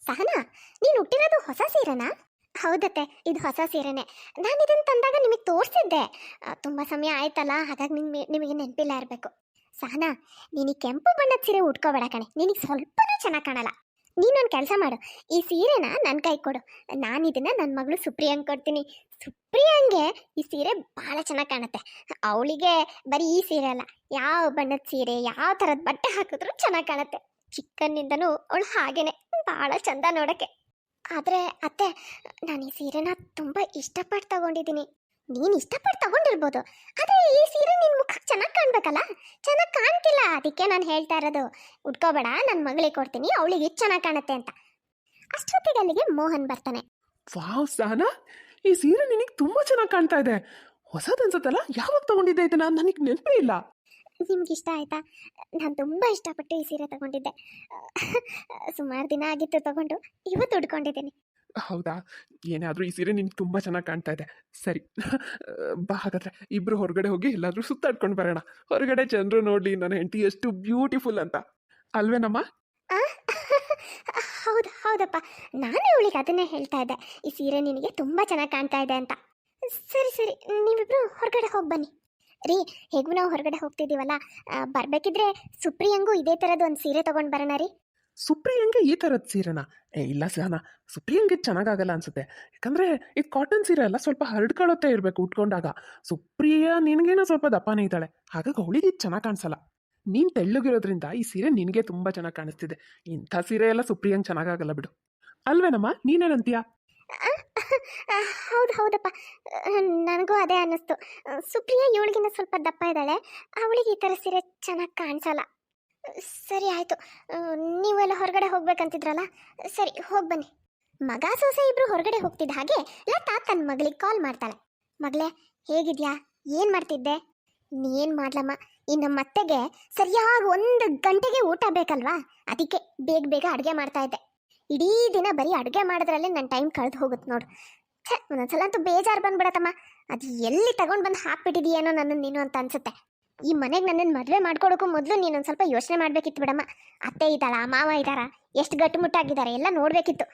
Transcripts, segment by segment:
ಸಹನಾ, ನೀನು ಹುಟ್ಟಿರೋದು ಹೊಸ ಸೀರೆನಾ? ಹೌದತ್ತೆ, ಇದು ಹೊಸ ಸೀರೆನೆ. ನಾನು ಇದನ್ನು ತಂದಾಗ ನಿಮಗೆ ತೋರಿಸಿದ್ದೆ. ತುಂಬ ಸಮಯ ಆಯ್ತಲ್ಲ, ಹಾಗಾಗಿ ನಿಮಗೆ ನೆನಪಿಲ್ಲ ಇರಬೇಕು. ಸಹನಾ, ನೀನು ಈ ಕೆಂಪು ಬಣ್ಣದ ಸೀರೆ ಉಟ್ಕೋಬೇಡ ಕಣೆ, ನಿನಗೆ ಸ್ವಲ್ಪನೂ ಚೆನ್ನಾಗಿ ಕಾಣಲ್ಲ. ನೀನೊಂದು ಕೆಲಸ ಮಾಡು, ಈ ಸೀರೆನ ನನ್ನ ಕೈ ಕೊಡು. ನಾನು ಇದನ್ನ ನನ್ನ ಮಗಳು ಸುಪ್ರಿಯಂಗೆ ಕೊಡ್ತೀನಿ. ಸುಪ್ರಿಯಂಗೆ ಈ ಸೀರೆ ಭಾಳ ಚೆನ್ನಾಗಿ ಕಾಣುತ್ತೆ. ಅವಳಿಗೆ ಬರೀ ಈ ಸೀರೆ ಅಲ್ಲ, ಯಾವ ಬಣ್ಣದ ಸೀರೆ, ಯಾವ ಥರದ ಬಟ್ಟೆ ಹಾಕಿದ್ರು ಚೆನ್ನಾಗಿ ಕಾಣುತ್ತೆ. ಚಿಕ್ಕನ್ನಿಂದನೂ ಅವಳು ಹಾಗೇನೆ, ಭಾಳ ಚಂದ ನೋಡೋಕ್ಕೆ. ಆದರೆ ಅತ್ತೆ, ನಾನು ಈ ಸೀರೆನ ತುಂಬ ಇಷ್ಟಪಟ್ಟು ತಗೊಂಡಿದ್ದೀನಿ. ನೀನು ಇಷ್ಟಪಟ್ಟು ತಗೊಂಡಿರ್ಬೋದು, ಆದರೆ ಈ ಸೀರೆ ನಿನ್ನ ಮುಖಕ್ಕೆ ಚೆನ್ನಾಗಿ ಕಾಣ್ಬೇಕಲ್ಲ, ಚೆನ್ನಾಗಿ ಕಾಣ್ತಿಲ್ಲ. ಅದಕ್ಕೆ ನಾನು ಹೇಳ್ತಾ ಇರೋದು, ಉಟ್ಕೋಬೇಡ, ನನ್ನ ಮಗಳಿಗೆ ಕೊಡ್ತೀನಿ, ಅವಳಿಗೆ ಚೆನ್ನಾಗಿ ಕಾಣುತ್ತೆ ಅಂತ. ಅಷ್ಟೊತ್ತಿಗೆ ಅಲ್ಲಿಗೆ ಮೋಹನ್ ಬರ್ತಾನೆ. ವಾವ್ ಸಹನಾ, ಈ ಸೀರೆ ನಿನಗೆ ತುಂಬಾ ಚೆನ್ನಾಗಿ ಕಾಣ್ತಾ ಇದೆ. ಹೊಸದನ್ಸತ್ತಲ್ಲ, ಯಾವಾಗ ತಗೊಂಡಿದ್ದೆ ಇದನ್ನ? ನನಗೆ ನೆನಪೇ ಇಲ್ಲ. ನಿಮ್ಗೆ ಇಷ್ಟ ಆಯ್ತಾ? ನಾನು ತುಂಬ ಇಷ್ಟಪಟ್ಟು ಈ ಸೀರೆ ತಗೊಂಡಿದ್ದೆ. ಸುಮಾರು ದಿನ ಆಗಿತ್ತು ತಗೊಂಡು, ಇವತ್ತು ಉಟ್ಕೊಂಡಿದ್ದೀನಿ. ಹೌದಾ? ಏನೇ ಆದ್ರೂ ಈ ಸೀರೆ ನಿನ್ಗೆ ತುಂಬಾ ಚೆನ್ನಾಗಿ ಕಾಣ್ತಾ ಇದೆ. ಸರಿ, ಬಾ ಹಾಗಾದ್ರೆ ಇಬ್ರು ಹೊರಗಡೆ ಹೋಗಿ ಎಲ್ಲಾದ್ರೂ ಸುತ್ತಾಡ್ಕೊಂಡು ಬರೋಣ. ಹೊರಗಡೆ ಜನರು ನೋಡ್ಲಿ ನನ್ನ ಹೆಂಡತಿ ಎಷ್ಟು ಬ್ಯೂಟಿಫುಲ್ ಅಂತ, ಅಲ್ವೇನಮ್ಮ? ಆ? ಹೌದು ಹೌದಪ್ಪ, ನಾನು ಇವಳಿಗೆ ಅದನ್ನೇ ಹೇಳ್ತಾ ಇದ್ದೆ, ಈ ಸೀರೆ ನಿನಗೆ ತುಂಬ ಚೆನ್ನಾಗಿ ಕಾಣ್ತಾ ಇದೆ ಅಂತ. ಸರಿ ಸರಿ, ನೀವಿಬ್ರು ಹೊರಗಡೆ ಹೋಗಿ ಬನ್ನಿ. ರೀ, ಹೇಗೂ ನಾವು ಹೊರಗಡೆ ಹೋಗ್ತಿದ್ದೀವಲ್ಲ, ಬರಬೇಕಿದ್ರೆ ಸುಪ್ರಿಯಂಗೂ ಇದೇ ಥರದ್ದು ಒಂದು ಸೀರೆ ತೊಗೊಂಡು ಬರೋಣ ರೀ. ಸುಪ್ರಿಯಂಗೆ ಈ ಥರದ ಸೀರೆನಾ? ಇಲ್ಲ ಸಹನಾ, ಸುಪ್ರಿಯಂಗೆ ಚೆನ್ನಾಗಾಗಲ್ಲ ಅನ್ಸುತ್ತೆ. ಯಾಕಂದ್ರೆ ಇದು ಕಾಟನ್ ಸೀರೆ ಅಲ್ಲ, ಸ್ವಲ್ಪ ಹರಡ್ಕೊಳ್ಳುತ್ತೆ ಇರಬೇಕು ಉಟ್ಕೊಂಡಾಗ. ಸುಪ್ರಿಯ ನಿನಗೇನೋ ಸ್ವಲ್ಪ ದಪ್ಪನೇ ಇದ್ದಾಳೆ, ಹಾಗಾಗಿ ಅವಳಿಗೆ ಇದು ಚೆನ್ನಾಗಿ ಕಾಣಿಸಲ್ಲ. ನೀನು ತೆಳ್ಳಗಿರೋದ್ರಿಂದ ಈ ಸೀರೆ ನಿನಗೆ ತುಂಬ ಚೆನ್ನಾಗಿ ಕಾಣಿಸ್ತಿದೆ. ಇಂಥ ಸೀರೆ ಎಲ್ಲ ಸುಪ್ರಿಯಂಗೆ ಚೆನ್ನಾಗಾಗಲ್ಲ ಬಿಡು, ಅಲ್ವೇನಮ್ಮ? ನೀನೇನಂತೀಯ? ಹೌದು ಹೌದಪ್ಪ, ನನಗೂ ಅದೇ ಅನ್ನಿಸ್ತು. ಸುಪ್ರಿಯಾ ಇವಳಿಗಿನ್ನ ಸ್ವಲ್ಪ ದಪ್ಪ ಇದ್ದಾಳೆ, ಅವಳಿಗೆ ಈ ಥರ ಸೀರೆ ಚೆನ್ನಾಗಿ ಕಾಣಿಸಲ್ಲ. ಸರಿ ಆಯಿತು, ನೀವೆಲ್ಲ ಹೊರಗಡೆ ಹೋಗ್ಬೇಕಂತಿದ್ರಲ್ಲ, ಸರಿ ಹೋಗಿ ಬನ್ನಿ. ಮಗ ಸೊಸೆ ಇಬ್ರು ಹೊರಗಡೆ ಹೋಗ್ತಿದ್ದ ಹಾಗೆ ಲತಾ ತನ್ನ ಮಗಳಿಗೆ ಕಾಲ್ ಮಾಡ್ತಾಳೆ. ಮಗಳೇ, ಹೇಗಿದ್ಯಾ? ಏನು ಮಾಡ್ತಿದ್ದೆ? ಇನ್ನೇನು ಮಾಡ್ಲಮ್ಮ, ಈ ನಮ್ಮ ಅತ್ತೆಗೆ ಸರಿಯಾಗಿ 1 ಗಂಟೆಗೆ ಊಟ ಬೇಕಲ್ವಾ, ಅದಕ್ಕೆ ಬೇಗ ಬೇಗ ಅಡುಗೆ ಮಾಡ್ತಾ ಇದ್ದೆ. ಇಡೀ ದಿನ ಬರೀ ಅಡುಗೆ ಮಾಡೋದ್ರಲ್ಲೇ ನನ್ನ ಟೈಮ್ ಕಳೆದು ಹೋಗುತ್ತೆ ನೋಡು. ಒಂದೊಂದ್ಸಲ ಅಂತೂ ಬೇಜಾರು ಬಂದ್ಬಿಡತ್ತಮ್ಮ, ಅದು ಎಲ್ಲಿ ತಗೊಂಡು ಬಂದು ಹಾಕ್ಬಿಟ್ಟಿದೀಯೇನೋ ನನ್ನನ್ನು ನೀನು ಅಂತ ಅನ್ಸುತ್ತೆ. ಈ ಮನೆಗೆ ನನ್ನನ್ನು ಮದುವೆ ಮಾಡ್ಕೊಡೋಕ್ಕೂ ಮೊದಲು ನೀನೊಂದು ಸ್ವಲ್ಪ ಯೋಚನೆ ಮಾಡಬೇಕಿತ್ತು ಬಿಡಮ್ಮ. ಅತ್ತೆ ಇದ್ದಾಳ, ಮಾವ ಇದ್ದಾರಾ, ಎಷ್ಟು ಗಟ್ಟುಮುಟ್ಟಾಗಿದ್ದಾರೆ ಎಲ್ಲ ನೋಡಬೇಕಿತ್ತು.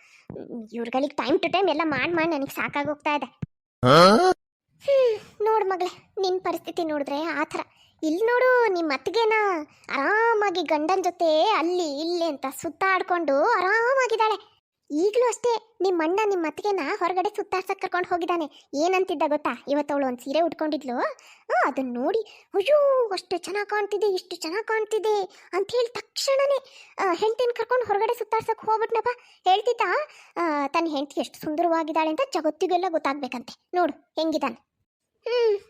ಇವ್ರುಗಳಿಗೆ ಟೈಮ್ ಟು ಟೈಮ್ ಎಲ್ಲ ಮಾಡಿ ನನಗೆ ಸಾಕಾಗೋಗ್ತಾ ಇದೆ. ನೋಡು ಮಗಳೇ, ನಿನ್ನ ಪರಿಸ್ಥಿತಿ ನೋಡಿದ್ರೆ ಆ ಥರ. ಇಲ್ಲಿ ನೋಡು, ನಿಮ್ಮ ಅತ್ತಿಗೆನ ಆರಾಮಾಗಿ ಗಂಡನ ಜೊತೆ ಅಲ್ಲಿ ಇಲ್ಲಿ ಅಂತ ಸುತ್ತಾಡ್ಕೊಂಡು ಆರಾಮಾಗಿದ್ದಾಳೆ. ಈಗಲೂ ಅಷ್ಟೇ, ನಿಮ್ಮ ಅಣ್ಣ ನಿಮ್ಮ ಅತ್ತಿಗೆನ ಹೊರಗಡೆ ಸುತ್ತಾಡ್ಸಕ್ಕೆ ಕರ್ಕೊಂಡು ಹೋಗಿದ್ದಾನೆ. ಏನಂತಿದ್ದ ಗೊತ್ತಾ? ಇವತ್ತು ಅವಳು ಒಂದು ಸೀರೆ ಉಟ್ಕೊಂಡಿದ್ಲು, ಅದನ್ನು ನೋಡಿ ಅಯ್ಯೋ ಅಷ್ಟು ಚೆನ್ನಾಗಿ ಕಾಣ್ತಿದೆ, ಇಷ್ಟು ಚೆನ್ನಾಗಿ ಕಾಣ್ತಿದೆ ಅಂತ ಹೇಳಿ ತಕ್ಷಣನೇ ಹೆಂಡ್ತಿನ ಕರ್ಕೊಂಡು ಹೊರಗಡೆ ಸುತ್ತಾಡ್ಸಕ್ಕೆ ಹೋಗ್ಬಿಟ್ನಪ್ಪ. ಹೇಳ್ತಿದ್ದ ತನ್ನ ಹೆಂಡತಿ ಎಷ್ಟು ಸುಂದರವಾಗಿದ್ದಾಳೆ ಅಂತ ಜಗತ್ತಿಗೆಲ್ಲ ಗೊತ್ತಾಗ್ಬೇಕಂತೆ. ನೋಡು ಹೆಂಗಿದ್ದಾನೆ.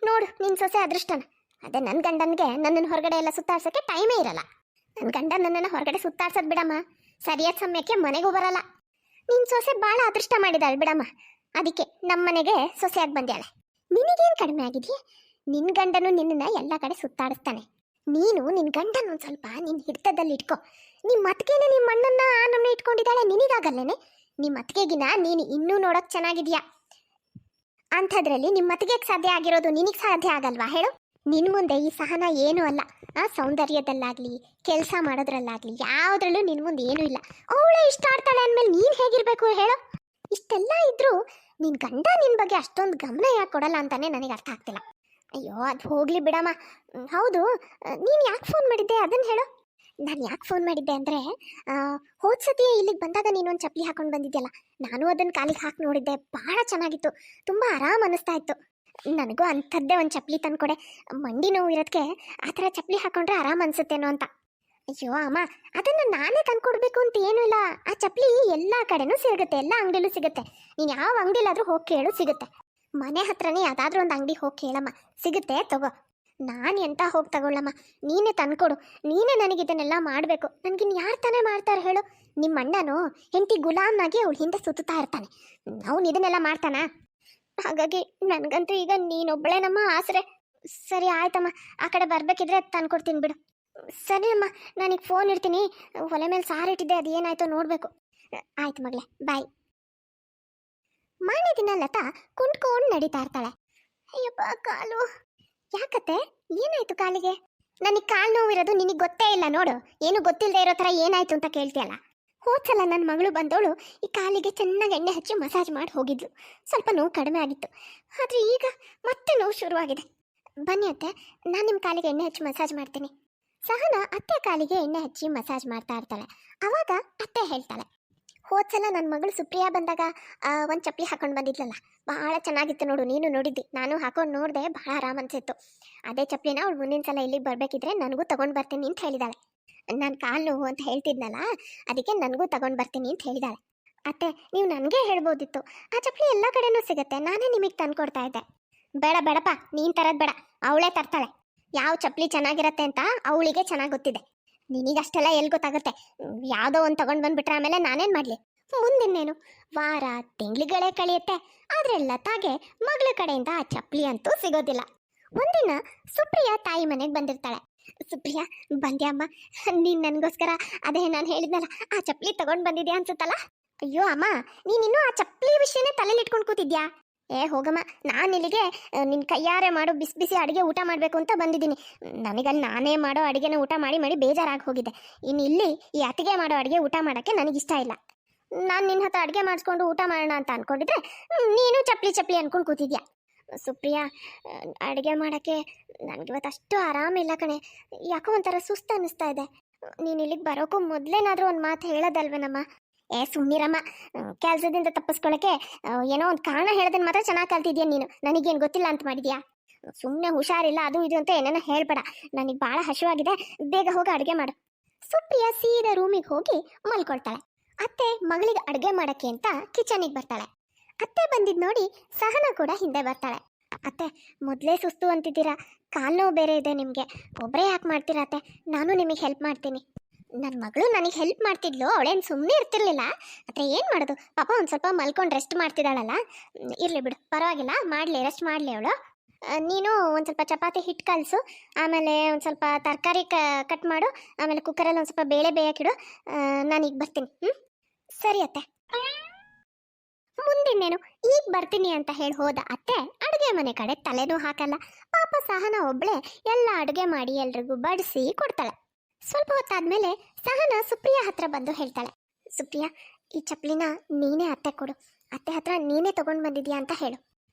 ನೋಡು ನಿನ್ನ ಸೊಸೆ ಅದೃಷ್ಟನ. ಅದೇ ನನ್ನ ಗಂಡನಿಗೆ ನನ್ನನ್ನು ಹೊರಗಡೆ ಎಲ್ಲ ಸುತ್ತಾಡ್ಸೋಕ್ಕೆ ಟೈಮೇ ಇರಲ್ಲ. ನನ್ನ ಗಂಡ ನನ್ನನ್ನು ಹೊರಗಡೆ ಸುತ್ತಾಡ್ಸೋದು ಬಿಡಮ್ಮ, ಸರಿಯಾದ ಸಮಯಕ್ಕೆ ಮನೆಗೂ ಬರಲ್ಲ. ನಿನ್ನ ಸೊಸೆ ಭಾಳ ಅದೃಷ್ಟ ಮಾಡಿದಾಳೆ ಬಿಡಮ್ಮ, ಅದಕ್ಕೆ ನಮ್ಮ ಮನೆಗೆ ಸೊಸೆಯಾಗಿ ಬಂದ್ಯಾಳೆ. ನಿನಗೇನು ಕಡಿಮೆ ಆಗಿದೆಯಾ? ನಿನ್ನ ಗಂಡನು ನಿನ್ನನ್ನು ಎಲ್ಲ ಕಡೆ ಸುತ್ತಾಡಿಸ್ತಾನೆ. ನೀನು ನಿನ್ನ ಗಂಡನ ಒಂದು ಸ್ವಲ್ಪ ನಿನ್ನ ಹಿಡಿತದಲ್ಲಿ ಇಟ್ಕೊ. ನಿಮ್ಮ ಅತ್ತಿಗೆನೇ ನಿಮ್ಮ ಅಣ್ಣನ್ನ ನಮ್ಮನ್ನ ಇಟ್ಕೊಂಡಿದ್ದಾಳೆ, ನಿನಗಾಗಲ್ಲೇನೆ? ನಿಮ್ಮ ಅತ್ತಿಗೆಗಿನ ನೀನು ಇನ್ನೂ ನೋಡೋಕೆ ಚೆನ್ನಾಗಿದೆಯಾ. ಅಂಥದ್ರಲ್ಲಿ ನಿಮ್ಮ ಅತ್ತಿಗೆಗೆ ಸಾಧ್ಯ ಆಗಿರೋದು ನಿನಗೆ ಸಾಧ್ಯ ಆಗಲ್ವಾ ಹೇಳು? ನಿನ್ನ ಮುಂದೆ ಈ ಸಹನ ಏನೂ ಅಲ್ಲ. ಆ ಸೌಂದರ್ಯದಲ್ಲಾಗಲಿ ಕೆಲಸ ಮಾಡೋದ್ರಲ್ಲಾಗಲಿ ಯಾವುದ್ರಲ್ಲೂ ನಿನ್ನ ಮುಂದೆ ಏನೂ ಇಲ್ಲ. ಅವಳೇ ಇಷ್ಟ ಆಡ್ತಾಳೆ ಅಂದಮೇಲೆ ನೀನು ಹೇಗಿರಬೇಕು ಹೇಳು? ಇಷ್ಟೆಲ್ಲ ಇದ್ದರೂ ನಿನ್ನ ಗಂಡ ನಿನ್ನ ಬಗ್ಗೆ ಅಷ್ಟೊಂದು ಗಮನ ಯಾಕೆ ಕೊಡಲ್ಲ ಅಂತಾನೆ ನನಗೆ ಅರ್ಥ ಆಗ್ತಿಲ್ಲ. ಅಯ್ಯೋ ಅದು ಹೋಗಲಿ ಬಿಡಮ್ಮ. ಹೌದು, ನೀನು ಯಾಕೆ ಫೋನ್ ಮಾಡಿದ್ದೆ ಅದನ್ನು ಹೇಳು. ನಾನು ಯಾಕೆ ಫೋನ್ ಮಾಡಿದ್ದೆ ಅಂದರೆ, ಹೋದ ಸತಿ ಇಲ್ಲಿಗೆ ಬಂದಾಗ ನೀನೊಂದು ಚಪ್ಪಲಿ ಹಾಕೊಂಡು ಬಂದಿದ್ದೆಯಲ್ಲ, ನಾನು ಅದನ್ನು ಕಾಲಿಗೆ ಹಾಕಿ ನೋಡಿದ್ದೆ, ಭಾಳ ಚೆನ್ನಾಗಿತ್ತು, ತುಂಬ ಆರಾಮ್ ಅನ್ನಿಸ್ತಾ ಇತ್ತು. ನನಗೂ ಅಂಥದ್ದೇ ಒಂದು ಚಪ್ಪಲಿ ತಂದ್ಕೊಡೆ, ಮಂಡಿ ನೋವು ಇರೋದಕ್ಕೆ ಆ ಥರ ಚಪ್ಪಲಿ ಹಾಕೊಂಡ್ರೆ ಆರಾಮ್ ಅನ್ಸುತ್ತೇನೋ ಅಂತ. ಅಯ್ಯೋ ಅಮ್ಮ, ಅದನ್ನು ನಾನೇ ತಂದ್ಕೊಡ್ಬೇಕು ಅಂತ ಏನೂ ಇಲ್ಲ. ಆ ಚಪ್ಪಲಿ ಎಲ್ಲ ಕಡೆನೂ ಸಿಗುತ್ತೆ, ಎಲ್ಲ ಅಂಗಡಿಲೂ ಸಿಗುತ್ತೆ. ನೀನು ಯಾವ ಅಂಗಡಿಲಾದರೂ ಹೋಗಿ ಕೇಳು, ಸಿಗುತ್ತೆ. ಮನೆ ಹತ್ರನೇ ಯಾವುದಾದ್ರೂ ಒಂದು ಅಂಗಡಿ ಹೋಗಿ ಕೇಳಮ್ಮ, ಸಿಗುತ್ತೆ, ತಗೋ. ನಾನು ಎಂತ ಹೋಗಿ ತಗೊಳ್ಳಮ್ಮ, ನೀನೇ ತಂದ್ಕೊಡು. ನೀನೇ ನನಗಿದನ್ನೆಲ್ಲ ಮಾಡಬೇಕು. ನನಗಿನ್ನು ಯಾರು ತಾನೇ ಮಾಡ್ತಾರೆ ಹೇಳು? ನಿಮ್ಮ ಅಣ್ಣನು ಹೆಂಡತಿ ಗುಲಾಮ್ನಾಗಿ ಅವಳು ಹಿಂದೆ ಸುತ್ತಾ ಇರ್ತಾನೆ, ಅವನು ಇದನ್ನೆಲ್ಲ ಮಾಡ್ತಾನ? ಹಾಗಾಗಿ ನನಗಂತೂ ಈಗ ನೀನೊಬ್ಬಳೇ ನಮ್ಮ ಆಸರೆ. ಸರಿ ಆಯ್ತಮ್ಮ, ಆ ಕಡೆ ಬರಬೇಕಿದ್ರೆ ತಂದ್ಕೊಡ್ತೀನಿ ಬಿಡು. ಸರಿ ಅಮ್ಮ, ನಾನೀಗ ಫೋನ್ ಇಡ್ತೀನಿ. ಒಲೆ ಮೇಲೆ ಸಾರಿಟ್ಟಿದ್ದೆ, ಅದು ಏನಾಯ್ತೋ ನೋಡಬೇಕು. ಆಯ್ತು ಮಗಳೇ, ಬಾಯ್. ಮಾರನೇ ದಿನ ಲತಾ ಕುಂಟ್ಕೊಂಡು ನಡೀತಾ ಇರ್ತಾಳೆ. ಅಯ್ಯಪ್ಪ ಕಾಲು. ಯಾಕತ್ತೆ, ಏನಾಯ್ತು ಕಾಲಿಗೆ? ನನಗೆ ಕಾಲು ನೋವಿರೋದು ನಿನಗೆ ಗೊತ್ತೇ ಇಲ್ಲ ನೋಡು. ಏನು ಗೊತ್ತಿಲ್ಲದೆ ಇರೋ ಥರ ಏನಾಯ್ತು ಅಂತ ಕೇಳ್ತೀಯಲ್ಲ. ಹೋದ್ಸಲ ನನ್ನ ಮಗಳು ಬಂದವಳು ಈ ಕಾಲಿಗೆ ಚೆನ್ನಾಗಿ ಎಣ್ಣೆ ಹಚ್ಚಿ ಮಸಾಜ್ ಮಾಡಿ ಹೋಗಿದ್ಲು. ಸ್ವಲ್ಪ ನೋವು ಕಡಿಮೆ ಆಗಿತ್ತು. ಆದರೆ ಈಗ ಮತ್ತೆ ನೋವು ಶುರುವಾಗಿದೆ. ಬನ್ನಿ ಅತ್ತೆ, ನಾನು ನಿಮ್ಮ ಕಾಲಿಗೆ ಎಣ್ಣೆ ಹಚ್ಚಿ ಮಸಾಜ್ ಮಾಡ್ತೀನಿ. ಸಹನ ಅತ್ತೆ ಕಾಲಿಗೆ ಎಣ್ಣೆ ಹಚ್ಚಿ ಮಸಾಜ್ ಮಾಡ್ತಾ ಇರ್ತಾಳೆ. ಆವಾಗ ಅತ್ತೆ ಹೇಳ್ತಾಳೆ, ಹೋದ್ಸಲ ನನ್ನ ಮಗಳು ಸುಪ್ರಿಯಾ ಬಂದಾಗ ಒಂದು ಚಪ್ಪಲಿ ಹಾಕೊಂಡು ಬಂದಿದ್ಲಲ್ಲ, ಭಾಳ ಚೆನ್ನಾಗಿತ್ತು ನೋಡು, ನೀನು ನೋಡಿದ್ದಿ. ನಾನು ಹಾಕೊಂಡು ನೋಡಿದೆ, ಭಾಳ ಆರಾಮ್ ಅನ್ಸಿತ್ತು. ಅದೇ ಚಪ್ಪಲಿನ ಅವಳು ಮುಂದಿನ ಸಲ ಇಲ್ಲಿಗೆ ಬರಬೇಕಿದ್ರೆ ನನಗೂ ತಗೊಂಡು ಬರ್ತೀನಿ ಅಂತ ಹೇಳಿದಾಳೆ. ನಾನು ಕಾಲು ನೋವು ಅಂತ ಹೇಳ್ತಿದ್ನಲ್ಲ, ಅದಕ್ಕೆ ನನಗೂ ತಗೊಂಡು ಬರ್ತೀನಿ ಅಂತ ಹೇಳಿದಾಳೆ. ಅತ್ತೆ, ನೀವು ನನಗೆ ಹೇಳ್ಬೋದಿತ್ತು. ಆ ಚಪ್ಪಲಿ ಎಲ್ಲ ಕಡೆನೂ ಸಿಗುತ್ತೆ, ನಾನೇ ನಿಮಗೆ ತಂದು ಕೊಡ್ತಾ ಇದ್ದೆ. ಬೇಡ ಬೇಡಪ್ಪ, ನೀನು ತರೋದು ಬೇಡ, ಅವಳೇ ತರ್ತಾಳೆ. ಯಾವ ಚಪ್ಪಲಿ ಚೆನ್ನಾಗಿರತ್ತೆ ಅಂತ ಅವಳಿಗೆ ಚೆನ್ನಾಗಿ ಗೊತ್ತಿದೆ. ನಿನಗಷ್ಟೆಲ್ಲ ಎಲ್ಲಿ ಗೊತ್ತಾಗುತ್ತೆ? ಯಾವುದೋ ಒಂದು ತಗೊಂಡು ಬಂದುಬಿಟ್ರೆ ಆಮೇಲೆ ನಾನೇನು ಮಾಡಲಿ? ಮುಂದಿನ್ನೇನು, ವಾರ ತಿಂಗಳಿಗಳೇ ಕಳೆಯುತ್ತೆ, ಆದರೆ ಲತಾಗೆ ಮಗಳ ಕಡೆಯಿಂದ ಆ ಚಪ್ಪಲಿ ಅಂತೂ ಸಿಗೋದಿಲ್ಲ. ಒಂದಿನ ಸುಪ್ರಿಯಾ ತಾಯಿ ಮನೆಗೆ ಬಂದಿರ್ತಾಳೆ. ಸುಪ್ರಿಯಾ, ಬಂದ್ಯಮ್ಮ, ನೀನು ನನಗೋಸ್ಕರ ಅದೇ ನಾನು ಹೇಳಿದ್ನಲ್ಲ ಆ ಚಪ್ಪಲಿ ತಗೊಂಡು ಬಂದಿದ್ಯಾ ಅನ್ಸುತ್ತಲ್ಲ? ಅಯ್ಯೋ ಅಮ್ಮ, ನೀನಿನ್ನೂ ಆ ಚಪ್ಪಲಿ ವಿಷಯನೇ ತಲೆಯಲ್ಲಿ ಇಟ್ಕೊಂಡು ಕೂತಿದ್ಯಾ? ಹೋಗಮ್ಮ, ನಾನು ಇಲ್ಲಿಗೆ ನಿನ್ನ ಕೈಯಾರೆ ಮಾಡೋ ಬಿಸಿ ಬಿಸಿ ಅಡುಗೆ ಊಟ ಮಾಡಬೇಕು ಅಂತ ಬಂದಿದ್ದೀನಿ. ನನಗಲ್ಲಿ ನಾನೇ ಮಾಡೋ ಅಡುಗೆನ ಊಟ ಮಾಡಿ ಮಾಡಿ ಬೇಜಾರಾಗಿ ಹೋಗಿದೆ. ಇನ್ನು ಇಲ್ಲಿ ಈ ಅತ್ತಿಗೆ ಮಾಡೋ ಅಡುಗೆ ಊಟ ಮಾಡೋಕ್ಕೆ ನನಗಿಷ್ಟ ಇಲ್ಲ. ನಾನು ನಿನ್ನ ಹತ್ರ ಅಡುಗೆ ಮಾಡಿಸ್ಕೊಂಡು ಊಟ ಮಾಡೋಣ ಅಂತ ಅಂದ್ಕೊಂಡಿದ್ರೆ ನೀನು ಚಪ್ಪಲಿ ಅಂದ್ಕೊಂಡು ಕೂತಿದ್ಯಾ. ಸುಪ್ರಿಯಾ, ಅಡುಗೆ ಮಾಡೋಕ್ಕೆ ನನಗಿವತ್ತು ಅಷ್ಟು ಆರಾಮಿಲ್ಲ ಕಣೆ. ಯಾಕೋ ಒಂಥರ ಸುಸ್ತು ಅನ್ನಿಸ್ತಾ ಇದೆ. ನೀನು ಇಲ್ಲಿಗೆ ಬರೋಕ್ಕೂ ಮೊದಲೇನಾದರೂ ಒಂದು ಮಾತು ಹೇಳೋದಲ್ವೇನಮ್ಮ? ಸುಮ್ಮನಿರಮ್ಮ, ಕೆಲಸದಿಂದ ತಪ್ಪಿಸ್ಕೊಳ್ಳೋಕ್ಕೆ ಏನೋ ಒಂದು ಕಾರಣ ಹೇಳೋದನ್ನ ಮಾತ್ರ ಚೆನ್ನಾಗಿ ಕಲ್ತಿದ್ಯಾ ನೀನು. ನನಗೇನು ಗೊತ್ತಿಲ್ಲ ಅಂತ ಮಾಡಿದ್ಯಾ? ಸುಮ್ಮನೆ ಹುಷಾರಿಲ್ಲ ಅದು ಇದು ಅಂತ ಏನೇನೋ ಹೇಳ್ಬೇಡ. ನನಗೆ ಭಾಳ ಹಸಿವಾಗಿದೆ, ಬೇಗ ಹೋಗಿ ಅಡುಗೆ ಮಾಡು. ಸುಪ್ರಿಯಾ ಸೀದಾ ರೂಮಿಗೆ ಹೋಗಿ ಮಲ್ಕೊಳ್ತಾಳೆ. ಅತ್ತೆ ಮಗಳಿಗೆ ಅಡುಗೆ ಮಾಡೋಕ್ಕೆ ಅಂತ ಕಿಚನಿಗೆ ಬರ್ತಾಳೆ. ಅತ್ತೆ ಬಂದಿದ್ದು ನೋಡಿ ಸಹನ ಕೂಡ ಹಿಂದೆ ಬರ್ತಾಳೆ. ಅತ್ತೆ, ಮೊದಲೇ ಸುಸ್ತು ಅಂತಿದ್ದೀರಾ, ಕಾಲು ನೋವು ಬೇರೆ ಇದೆ ನಿಮಗೆ, ಒಬ್ಬರೇ ಯಾಕೆ ಮಾಡ್ತೀರಾ ಅತ್ತೆ? ನಾನು ನಿಮಗೆ ಹೆಲ್ಪ್ ಮಾಡ್ತೀನಿ. ನನ್ನ ಮಗಳು ನನಗೆ ಹೆಲ್ಪ್ ಮಾಡ್ತಿದ್ಲು, ಅವಳೇನು ಸುಮ್ಮನೆ ಇರ್ತಿರ್ಲಿಲ್ಲ. ಆದರೆ ಏನು ಮಾಡೋದು, ಪಾಪ ಒಂದು ಸ್ವಲ್ಪ ಮಲ್ಕೊಂಡು ರೆಸ್ಟ್ ಮಾಡ್ತಿದ್ದಾಳಲ್ಲ. ಇರಲಿ ಬಿಡು, ಪರವಾಗಿಲ್ಲ, ಮಾಡಲಿ, ರೆಸ್ಟ್ ಮಾಡಲಿ ಅವಳು. ನೀನು ಒಂದು ಸ್ವಲ್ಪ ಚಪಾತಿ ಹಿಟ್ಟು ಕಲಸು, ಆಮೇಲೆ ಒಂದು ಸ್ವಲ್ಪ ತರಕಾರಿ ಕಟ್ ಮಾಡು, ಆಮೇಲೆ ಕುಕ್ಕರಲ್ಲಿ ಒಂದು ಸ್ವಲ್ಪ ಬೇಳೆ ಬೇಯಕ್ಕಿಡು. ನಾನೀಗ ಬರ್ತೀನಿ. ಸರಿ ಅತ್ತೆ. ಮುಂದಿನ್ನೇನು, ಈಗ ಬರ್ತೀನಿ ಅಂತ ಹೇಳಿ ಹೋದ ಅತ್ತೆ ಅಡುಗೆ ಮನೆ ಕಡೆ ತಲೆನೂ ಹಾಕಲ್ಲ. ಪಾಪ ಸಹನ ಒಬ್ಬಳೇ ಎಲ್ಲ ಅಡುಗೆ ಮಾಡಿ ಎಲ್ರಿಗೂ ಬಡಿಸಿ ಕೊಡ್ತಾಳೆ. ಸ್ವಲ್ಪ ಹೊತ್ತಾದ್ಮೇಲೆ ಸಹನ ಸುಪ್ರಿಯಾ ಹತ್ರ ಬಂದು ಹೇಳ್ತಾಳೆ, ಸುಪ್ರಿಯಾ, ಈ ಚಪ್ಪಲಿನ ನೀನೇ ಅತ್ತೆ ಕೊಡು. ಅತ್ತೆ ಹತ್ರ ನೀನೇ ತಗೊಂಡು ಬಂದಿದ್ಯಾ ಅಂತ ಹೇಳು.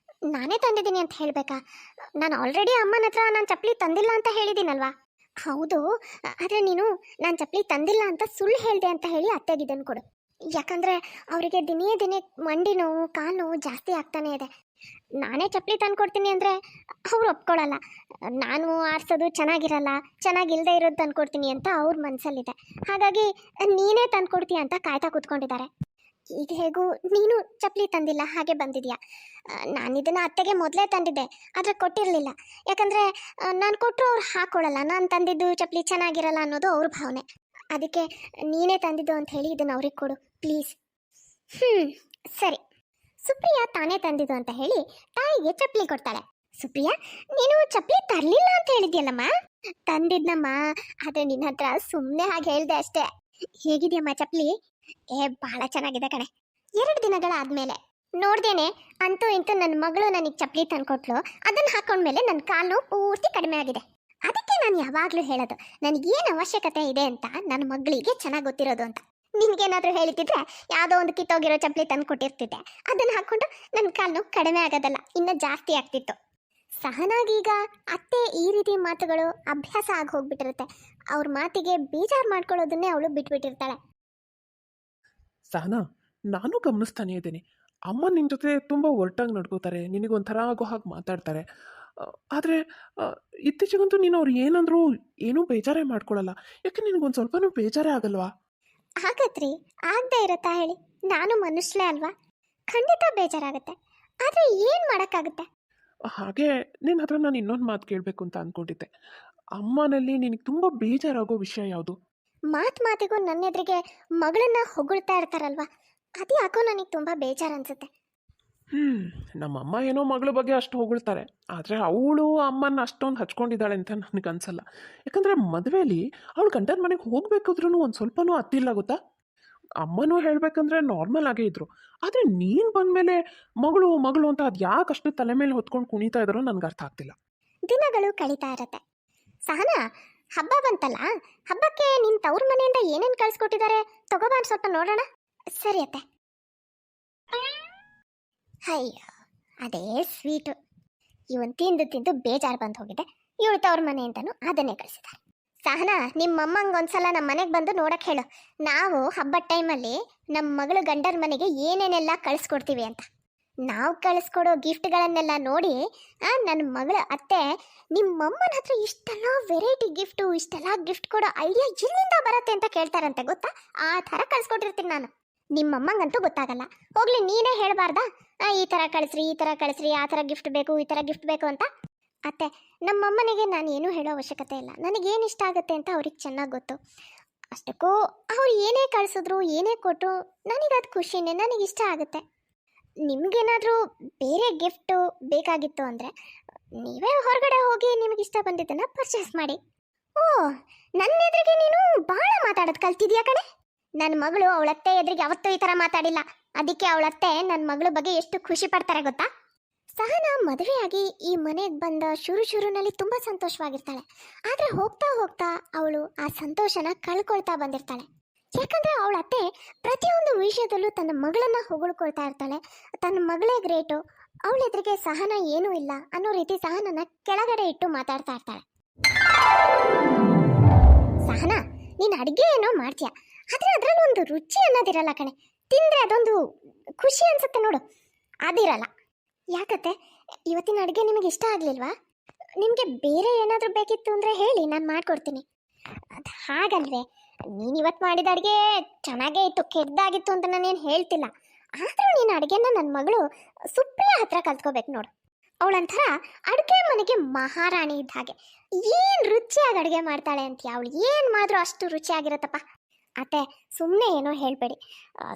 ನಾನೇ ತಂದಿದ್ದೀನಿ ಅಂತ ಹೇಳಬೇಕಾ? ನಾನು ಆಲ್ರೆಡಿ ಅಮ್ಮನ ಹತ್ರ ನಾನು ಚಪ್ಪಲಿ ತಂದಿಲ್ಲ ಅಂತ ಹೇಳಿದ್ದೀನಲ್ವಾ? ಹೌದು, ಆದರೆ ನೀನು ನಾನು ಚಪ್ಪಲಿ ತಂದಿಲ್ಲ ಅಂತ ಸುಳ್ಳು ಹೇಳಿದೆ ಅಂತ ಹೇಳಿ ಅತ್ತೆಗೆ ಇದನ್ನು ಕೊಡು. ಯಾಕಂದರೆ ಅವರಿಗೆ ದಿನೇ ಮಂಡಿ ನೋವು, ಕಾಲು ನೋವು ಜಾಸ್ತಿ ಆಗ್ತಾನೆ ಇದೆ. ನಾನೇ ಚಪ್ಪಲಿ ತಂದು ಕೊಡ್ತೀನಿ ಅಂದರೆ ಅವ್ರು ಒಪ್ಕೊಳ್ಳಲ್ಲ. ನಾನು ಆರಿಸೋದು ಚೆನ್ನಾಗಿಲ್ಲದೆ ಇರೋದು ತಂದ್ಕೊಡ್ತೀನಿ ಅಂತ ಅವ್ರ ಮನಸ್ಸಲ್ಲಿದೆ. ಹಾಗಾಗಿ ನೀನೇ ತಂದು ಕೊಡ್ತೀಯ ಅಂತ ಕಾಯ್ತಾ ಕೂತ್ಕೊಂಡಿದ್ದಾರೆ. ಈಗ ಹೇಗೂ ನೀನು ಚಪ್ಪಲಿ ತಂದಿಲ್ಲ, ಹಾಗೆ ಬಂದಿದ್ಯಾ. ನಾನು ಇದನ್ನು ಅತ್ತೆಗೆ ಮೊದಲೇ ತಂದಿದ್ದೆ, ಆದರೆ ಕೊಟ್ಟಿರಲಿಲ್ಲ. ಯಾಕಂದರೆ ನಾನು ಕೊಟ್ಟರು ಅವ್ರು ಹಾಕ್ಕೊಳ್ಳಲ್ಲ. ನಾನು ತಂದಿದ್ದು ಚಪ್ಪಲಿ ಚೆನ್ನಾಗಿರಲ್ಲ ಅನ್ನೋದು ಅವ್ರ ಭಾವನೆ. ಅದಕ್ಕೆ ನೀನೇ ತಂದಿದ್ದು ಅಂತ ಹೇಳಿ ಇದನ್ನು ಅವ್ರಿಗೆ ಕೊಡು ಪ್ಲೀಸ್. ಸರಿ. ಸುಪ್ರಿಯಾ ತಾನೇ ತಂದಿದ್ದು ಅಂತ ಹೇಳಿ ತಾಯಿಗೆ ಚಪ್ಪಲಿ ಕೊಡ್ತಾಳೆ. ಸುಪ್ರಿಯಾ, ನೀನು ಚಪ್ಪಲಿ ತರಲಿಲ್ಲ ಅಂತ ಹೇಳಿದ್ಯಲ್ಲಮ್ಮ? ತಂದಿದ್ನಮ್ಮ, ಆದರೆ ನಿನ್ನ ಹತ್ರ ಸುಮ್ಮನೆ ಹಾಗೆ ಹೇಳಿದೆ ಅಷ್ಟೇ. ಹೇಗಿದೆಯಮ್ಮ ಚಪ್ಪಲಿ? ಭಾಳ ಚೆನ್ನಾಗಿದೆ ಕಣೆ. 2 ದಿನಗಳಾದ್ಮೇಲೆ ನೋಡ್ದೇನೆ ಅಂತೂ ಇಂತೂ ನನ್ನ ಮಗಳು ನನಗೆ ಚಪ್ಪಲಿ ತಂದ್ಕೊಟ್ಲು. ಅದನ್ನು ಹಾಕೊಂಡ್ಮೇಲೆ ನನ್ನ ಕಾಲು ಪೂರ್ತಿ ಕಡಿಮೆ ಆಗಿದೆ. ಅದಕ್ಕೆ ನಾನು ಯಾವಾಗಲೂ ಹೇಳೋದು, ನನಗೇನು ಅವಶ್ಯಕತೆ ಇದೆ ಅಂತ ನನ್ನ ಮಗಳಿಗೆ ಚೆನ್ನಾಗಿ ಗೊತ್ತಿರೋದು ಅಂತ. ನಿನ್ಗೇನಾದರೂ ಹೇಳಿದ್ರೆ ಯಾವುದೋ ಒಂದು ಕಿತ್ತೋಗಿರೋ ಚಪ್ಪಲಿ ತಂದು ಕೊಟ್ಟಿರ್ತಿದ್ದೆ, ಅದನ್ನು ಹಾಕ್ಕೊಂಡು ನನ್ನ ಕಾಲು ಕಡಿಮೆ ಆಗೋದಲ್ಲ, ಇನ್ನೂ ಜಾಸ್ತಿ ಆಗ್ತಿತ್ತು. ಸಹನಾಗೀಗ ಅತ್ತೆ ಈ ರೀತಿ ಮಾತುಗಳು ಅಭ್ಯಾಸ ಆಗಿ ಹೋಗ್ಬಿಟ್ಟಿರುತ್ತೆ. ಅವ್ರ ಮಾತಿಗೆ ಬೇಜಾರು ಮಾಡ್ಕೊಳ್ಳೋದನ್ನೇ ಅವಳು ಬಿಟ್ಬಿಟ್ಟಿರ್ತಾಳೆ. ಸಹನಾ, ನಾನು ಗಮನಿಸ್ತಾನೆ ಇದ್ದೀನಿ, ಅಮ್ಮ ನಿನ್ನ ಜೊತೆ ತುಂಬ ಒರಟಾಗಿ ನಡ್ಕೋತಾರೆ, ನಿನಗೊಂಥರ ಆಗೋ ಹಾಗೆ ಮಾತಾಡ್ತಾರೆ. ಆದರೆ ಇತ್ತೀಚೆಗಂತೂ ನೀನು ಅವ್ರು ಏನಂದ್ರೂ ಏನೂ ಬೇಜಾರೇ ಮಾಡ್ಕೊಳ್ಳಲ್ಲ. ಯಾಕೆ ನಿನಗೊಂದು ಸ್ವಲ್ಪನೂ ಬೇಜಾರೇ ಆಗಲ್ವಾ? ಆಗತ್ರಿ, ಆಗದೆ ಇರತ್ತಾ ಹೇಳಿ? ನಾನು ಮನುಷ್ಯಲೇ ಅಲ್ವಾ? ಖಂಡಿತ ಬೇಜಾರಾಗುತ್ತೆ. ಆದರೆ ಏನು ಮಾಡೋಕ್ಕಾಗುತ್ತೆ? ಹಾಗೆ ನಿನ್ನ ಹತ್ರ ನಾನು ಇನ್ನೊಂದು ಮಾತು ಕೇಳಬೇಕು ಅಂತ ಅಂದ್ಕೊಂಡಿದ್ದೆ. ಅಮ್ಮನಲ್ಲಿ ನಿನಗೆ ತುಂಬ ಬೇಜಾರಾಗೋ ವಿಷಯ ಯಾವುದು? ಮಾತಿಗೂ ನನ್ನ ಎದುರಿಗೆ ಮಗಳನ್ನ ಹೊಗಳ್ತಾ ಇರ್ತಾರಲ್ವಾ, ಅದು ಯಾಕೋ ನನಗೆ ತುಂಬ ಬೇಜಾರು ಅನ್ಸುತ್ತೆ. ನಮ್ಮಮ್ಮ ಏನೋ ಮಗಳ ಬಗ್ಗೆ ಅಷ್ಟು ಹೊಗಳ್ತಾರೆ, ಆದರೆ ಅವಳು ಅಮ್ಮನ ಅಷ್ಟೊಂದು ಹಚ್ಕೊಂಡಿದ್ದಾಳೆ ಅಂತ ನನಗನ್ಸಲ್ಲ. ಯಾಕಂದರೆ ಮದುವೆಯಲ್ಲಿ ಅವಳು ಗಂಡನ ಮನೆಗೆ ಹೋಗ್ಬೇಕಾದ್ರೂ ಒಂದು ಸ್ವಲ್ಪನೂ ಅತ್ತಿಲ್ಲ ಗೊತ್ತಾ. ಅಮ್ಮನೂ ಹೇಳಬೇಕಂದ್ರೆ ನಾರ್ಮಲ್ ಆಗೇ ಇದ್ರು, ಆದರೆ ನೀನು ಬಂದಮೇಲೆ ಮಗಳು ಮಗಳು ಅಂತ ಅದು ಯಾಕೆ ಅಷ್ಟು ತಲೆ ಮೇಲೆ ಹೊತ್ಕೊಂಡು ಕುಣಿತಾ ಇದ್ದಾರೋ ನನಗೆ ಅರ್ಥ ಆಗ್ತಿಲ್ಲ. ದಿನಗಳು ಕಳೀತಾ ಇರತ್ತೆ. ಸಹನಾ, ಹಬ್ಬ ಬಂತಲ್ಲ, ಹಬ್ಬಕ್ಕೆ ನಿನ್ ತವ್ರ ಮನೆಯಿಂದ ಏನೇನ್ ಕಳ್ಸ್ಕೊಟ್ಟಿದ್ದಾರೆ ತಗೋಬಾ ಸ್ವಲ್ಪ ನೋಡೋಣ. ಸರಿ ಅತ್ತೆ. ಅಯ್ಯೋ ಅದೇ ಸ್ವೀಟು, ಇವನ್ ತಿಂದು ತಿಂದು ಬೇಜಾರು ಬಂದು ಹೋಗಿದೆ. ಇವಳು ತವ್ರ ಮನೆಯಿಂದನೂ ಅದನ್ನೇ ಕಳಿಸಿದ್ದಾರೆ. ಸಹನಾ, ನಿಮ್ಮಮ್ಮಂಗೆ ಒಂದ್ಸಲ ನಮ್ಮ ಮನೆಗೆ ಬಂದು ನೋಡಕ್ ಹೇಳು. ನಾವು ಹಬ್ಬದ ಟೈಮಲ್ಲಿ ನಮ್ಮ ಮಗಳು ಗಂಡನ ಮನೆಗೆ ಏನೇನೆಲ್ಲ ಕಳಿಸ್ಕೊಡ್ತೀವಿ ಅಂತ. ನಾವು ಕಳಿಸ್ಕೊಡೋ ಗಿಫ್ಟ್ಗಳನ್ನೆಲ್ಲ ನೋಡಿ ನನ್ನ ಮಗಳ ಅತ್ತೆ ನಿಮ್ಮಮ್ಮನ ಹತ್ರ ಇಷ್ಟೆಲ್ಲ ವೆರೈಟಿ ಗಿಫ್ಟು, ಇಷ್ಟೆಲ್ಲ ಗಿಫ್ಟ್ ಕೊಡೋ ಐಡಿಯಾ ಎಲ್ಲಿಂದ ಬರುತ್ತೆ ಅಂತ ಕೇಳ್ತಾರಂತೆ ಗೊತ್ತಾ. ಆ ಥರ ಕಳಿಸ್ಕೊಟ್ಟಿರ್ತೀನಿ ನಾನು. ನಿಮ್ಮಮ್ಮಂಗಂತೂ ಗೊತ್ತಾಗಲ್ಲ. ಹೋಗ್ಲಿ, ನೀನೇ ಹೇಳಬಾರ್ದಾ ಈ ಥರ ಕಳಿಸ್ರಿ, ಈ ಥರ ಕಳಿಸ್ರಿ, ಆ ಥರ ಗಿಫ್ಟ್ ಬೇಕು, ಈ ಥರ ಗಿಫ್ಟ್ ಬೇಕು ಅಂತ. ಅತ್ತೆ, ನಮ್ಮಮ್ಮನಿಗೆ ನಾನು ಏನೂ ಹೇಳೋ ಅವಶ್ಯಕತೆ ಇಲ್ಲ. ನನಗೇನು ಇಷ್ಟ ಆಗುತ್ತೆ ಅಂತ ಅವ್ರಿಗೆ ಚೆನ್ನಾಗಿ ಗೊತ್ತು. ಅಷ್ಟಕ್ಕೂ ಅವ್ರು ಏನೇ ಕಳಿಸಿದ್ರು ಏನೇ ಕೊಟ್ಟರು ನನಗದು ಖುಷಿನೇ, ನನಗಿಷ್ಟ ಆಗುತ್ತೆ. ನಿಮಗೇನಾದರೂ ಬೇರೆ ಗಿಫ್ಟು ಬೇಕಾಗಿತ್ತು ಅಂದರೆ ನೀವೇ ಹೊರಗಡೆ ಹೋಗಿ ನಿಮಗಿಷ್ಟ ಬಂದಿದ್ದನ್ನು ಪರ್ಚೇಸ್ ಮಾಡಿ. ಓ, ನನ್ನ ಎದುರಿಗೆ ನೀನು ಭಾಳ ಮಾತಾಡೋದು ಕಲ್ತಿದ್ಯಾ ಕಣೆ. ನನ್ನ ಮಗಳು ಅವಳತ್ತೆ ಎದುರಿಗೆ ಯಾವತ್ತೂ ಈ ಥರ ಮಾತಾಡಿಲ್ಲ. ಅದಕ್ಕೆ ಅವಳತ್ತೆ ನನ್ನ ಮಗಳ ಬಗ್ಗೆ ಎಷ್ಟು ಖುಷಿ ಪಡ್ತಾರೆ ಗೊತ್ತಾ. ಸಹನಾ ಮದುವೆಯಾಗಿ ಈ ಮನೆಗೆ ಬಂದ ಶುರುನಲ್ಲಿ ತುಂಬ ಸಂತೋಷವಾಗಿರ್ತಾಳೆ. ಆದರೆ ಹೋಗ್ತಾ ಹೋಗ್ತಾ ಅವಳು ಆ ಸಂತೋಷನ ಕಳ್ಕೊಳ್ತಾ ಬಂದಿರ್ತಾಳೆ. ಯಾಕಂದರೆ ಅವಳ ಅತ್ತೆ ಪ್ರತಿಯೊಂದು ವಿಷಯದಲ್ಲೂ ತನ್ನ ಮಗಳನ್ನ ಹೊಗಳ್ಕೊಳ್ತಾ ಇರ್ತಾಳೆ. ತನ್ನ ಮಗಳೇ ಗ್ರೇಟು, ಅವಳ ಎದುರಿಗೆ ಸಹನ ಏನೂ ಇಲ್ಲ ಅನ್ನೋ ರೀತಿ ಸಹನನ ಕೆಳಗಡೆ ಇಟ್ಟು ಮಾತಾಡ್ತಾ ಇರ್ತಾಳೆ. ಸಹನಾ, ನೀನು ಅಡುಗೆ ಏನೋ ಮಾಡ್ತೀಯ, ಆದರೆ ಅದರಲ್ಲಿ ಒಂದು ರುಚಿ ಅನ್ನೋದಿರಲ್ಲ ಕಣೆ. ತಿಂದರೆ ಅದೊಂದು ಖುಷಿ ಅನ್ಸುತ್ತೆ ನೋಡು, ಅದಿರಲ್ಲ. ಯಾಕತ್ತೆ, ಇವತ್ತಿನ ಅಡುಗೆ ನಿಮಗೆ ಇಷ್ಟ ಆಗಲಿಲ್ವಾ? ನಿಮಗೆ ಬೇರೆ ಏನಾದರೂ ಬೇಕಿತ್ತು ಅಂದರೆ ಹೇಳಿ, ನಾನು ಮಾಡಿಕೊಡ್ತೀನಿ. ಅದು ಹಾಗಲ್ವೇ, ನೀನು ಇವತ್ತು ಮಾಡಿದ ಅಡುಗೆ ಚೆನ್ನಾಗೇ ಇತ್ತು, ಕೆಟ್ಟದಾಗಿತ್ತು ಅಂತ ನಾನೇನು ಹೇಳ್ತಿಲ್ಲ. ಆದರೂ ನೀನು ಅಡುಗೆನ ನನ್ನ ಮಗಳು ಸುಪ್ರಿಯ ಹತ್ರ ಕಲ್ತ್ಕೋಬೇಕು ನೋಡು. ಅವಳಂಥರ ಅಡುಗೆ ಮನೆಗೆ ಮಹಾರಾಣಿ ಇದ್ದ ಹಾಗೆ. ಏನು ರುಚಿಯಾಗಿ ಅಡುಗೆ ಮಾಡ್ತಾಳೆ ಅಂತೀಯ. ಅವಳು ಏನು ಮಾಡಿದ್ರು ಅಷ್ಟು ರುಚಿಯಾಗಿರುತ್ತಪ್ಪ. ಅತ್ತೆ, ಸುಮ್ಮನೆ ಏನೋ ಹೇಳಬೇಡಿ.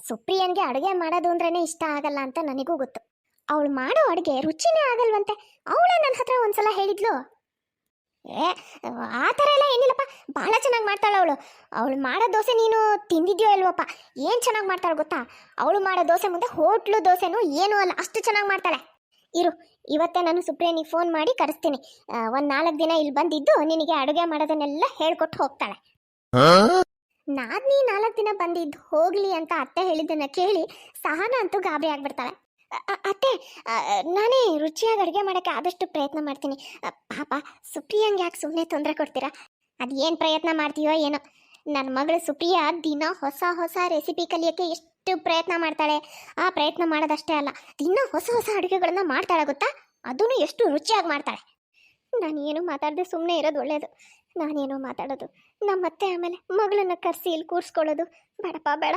ಸುಪ್ರಿಯನ್ಗೆ ಅಡುಗೆ ಮಾಡೋದು ಅಂದ್ರೇ ಇಷ್ಟ ಆಗಲ್ಲ ಅಂತ ನನಗೂ ಗೊತ್ತು. ಅವಳು ಮಾಡೋ ಅಡುಗೆ ರುಚಿನೇ ಆಗಲ್ವಂತೆ. ಅವಳೇ ನನ್ನ ಹತ್ರ ಒಂದ್ಸಲ ಹೇಳಿದ್ಲು. ಆ ಥರ ಎಲ್ಲ ಏನಿಲ್ಲಪ್ಪ, ಭಾಳ ಚೆನ್ನಾಗಿ ಮಾಡ್ತಾಳೆ ಅವಳು. ಅವಳು ಮಾಡೋ ದೋಸೆ ನೀನು ತಿಂದಿದ್ಯೋ ಇಲ್ವಪ್ಪ, ಏನು ಚೆನ್ನಾಗಿ ಮಾಡ್ತಾಳೆ ಗೊತ್ತಾ. ಅವಳು ಮಾಡೋ ದೋಸೆ ಮುಂದೆ ಹೋಟ್ಲು ದೋಸೆನೂ ಏನೂ ಅಲ್ಲ, ಅಷ್ಟು ಚೆನ್ನಾಗಿ ಮಾಡ್ತಾಳೆ. ಇರು, ಇವತ್ತೇ ನಾನು ಸುಪ್ರಿಯನಿಗೆ ಫೋನ್ ಮಾಡಿ ಕರೆಸ್ತೀನಿ. ಒಂದು 4 ದಿನ ಇಲ್ಲಿ ಬಂದಿದ್ದು ನಿನಗೆ ಅಡುಗೆ ಮಾಡೋದನ್ನೆಲ್ಲ ಹೇಳ್ಕೊಟ್ಟು ಹೋಗ್ತಾಳೆ. ನಾದ್ನಿ 4 ದಿನ ಬಂದಿದ್ದು ಹೋಗ್ಲಿ ಅಂತ ಅತ್ತೆ ಹೇಳಿದ್ದನ್ನ ಕೇಳಿ ಸಹನ ಅಂತೂ ಗಾಬರಿ ಆಗ್ಬಿಡ್ತಾಳೆ. ಅತ್ತೆ, ನಾನೇ ರುಚಿಯಾಗಿ ಅಡುಗೆ ಮಾಡೋಕ್ಕೆ ಆದಷ್ಟು ಪ್ರಯತ್ನ ಮಾಡ್ತೀನಿ. ಪಾಪ ಸುಪ್ರಿಯಂಗೆ ಯಾಕೆ ಸುಮ್ಮನೆ ತೊಂದರೆ ಕೊಡ್ತೀರಾ? ಅದು ಏನು ಪ್ರಯತ್ನ ಮಾಡ್ತೀಯೋ ಏನೋ. ನನ್ನ ಮಗಳು ಸುಪ್ರಿಯಾ ದಿನ ಹೊಸ ಹೊಸ ರೆಸಿಪಿ ಕಲಿಯೋಕ್ಕೆ ಎಷ್ಟು ಪ್ರಯತ್ನ ಮಾಡ್ತಾಳೆ. ಆ ಪ್ರಯತ್ನ ಮಾಡೋದಷ್ಟೇ ಅಲ್ಲ, ದಿನ ಹೊಸ ಹೊಸ ಅಡುಗೆಗಳನ್ನ ಮಾಡ್ತಾಳೆ ಗೊತ್ತಾ. ಅದೂ ಎಷ್ಟು ರುಚಿಯಾಗಿ ಮಾಡ್ತಾಳೆ. ನಾನು ಏನು ಮಾತಾಡದೆ ಸುಮ್ಮನೆ ಇರೋದು ಒಳ್ಳೆಯದು. ನಾನೇನೋ ಮಾತಾಡೋದು, ನಮ್ಮತ್ತೆ ಆಮೇಲೆ ಮಗಳನ್ನ ಕರೆಸಿ ಇಲ್ಲಿ ಕೂರಿಸ್ಕೊಳ್ಳೋದು ಬೇಡಪ್ಪ ಬೇಡ.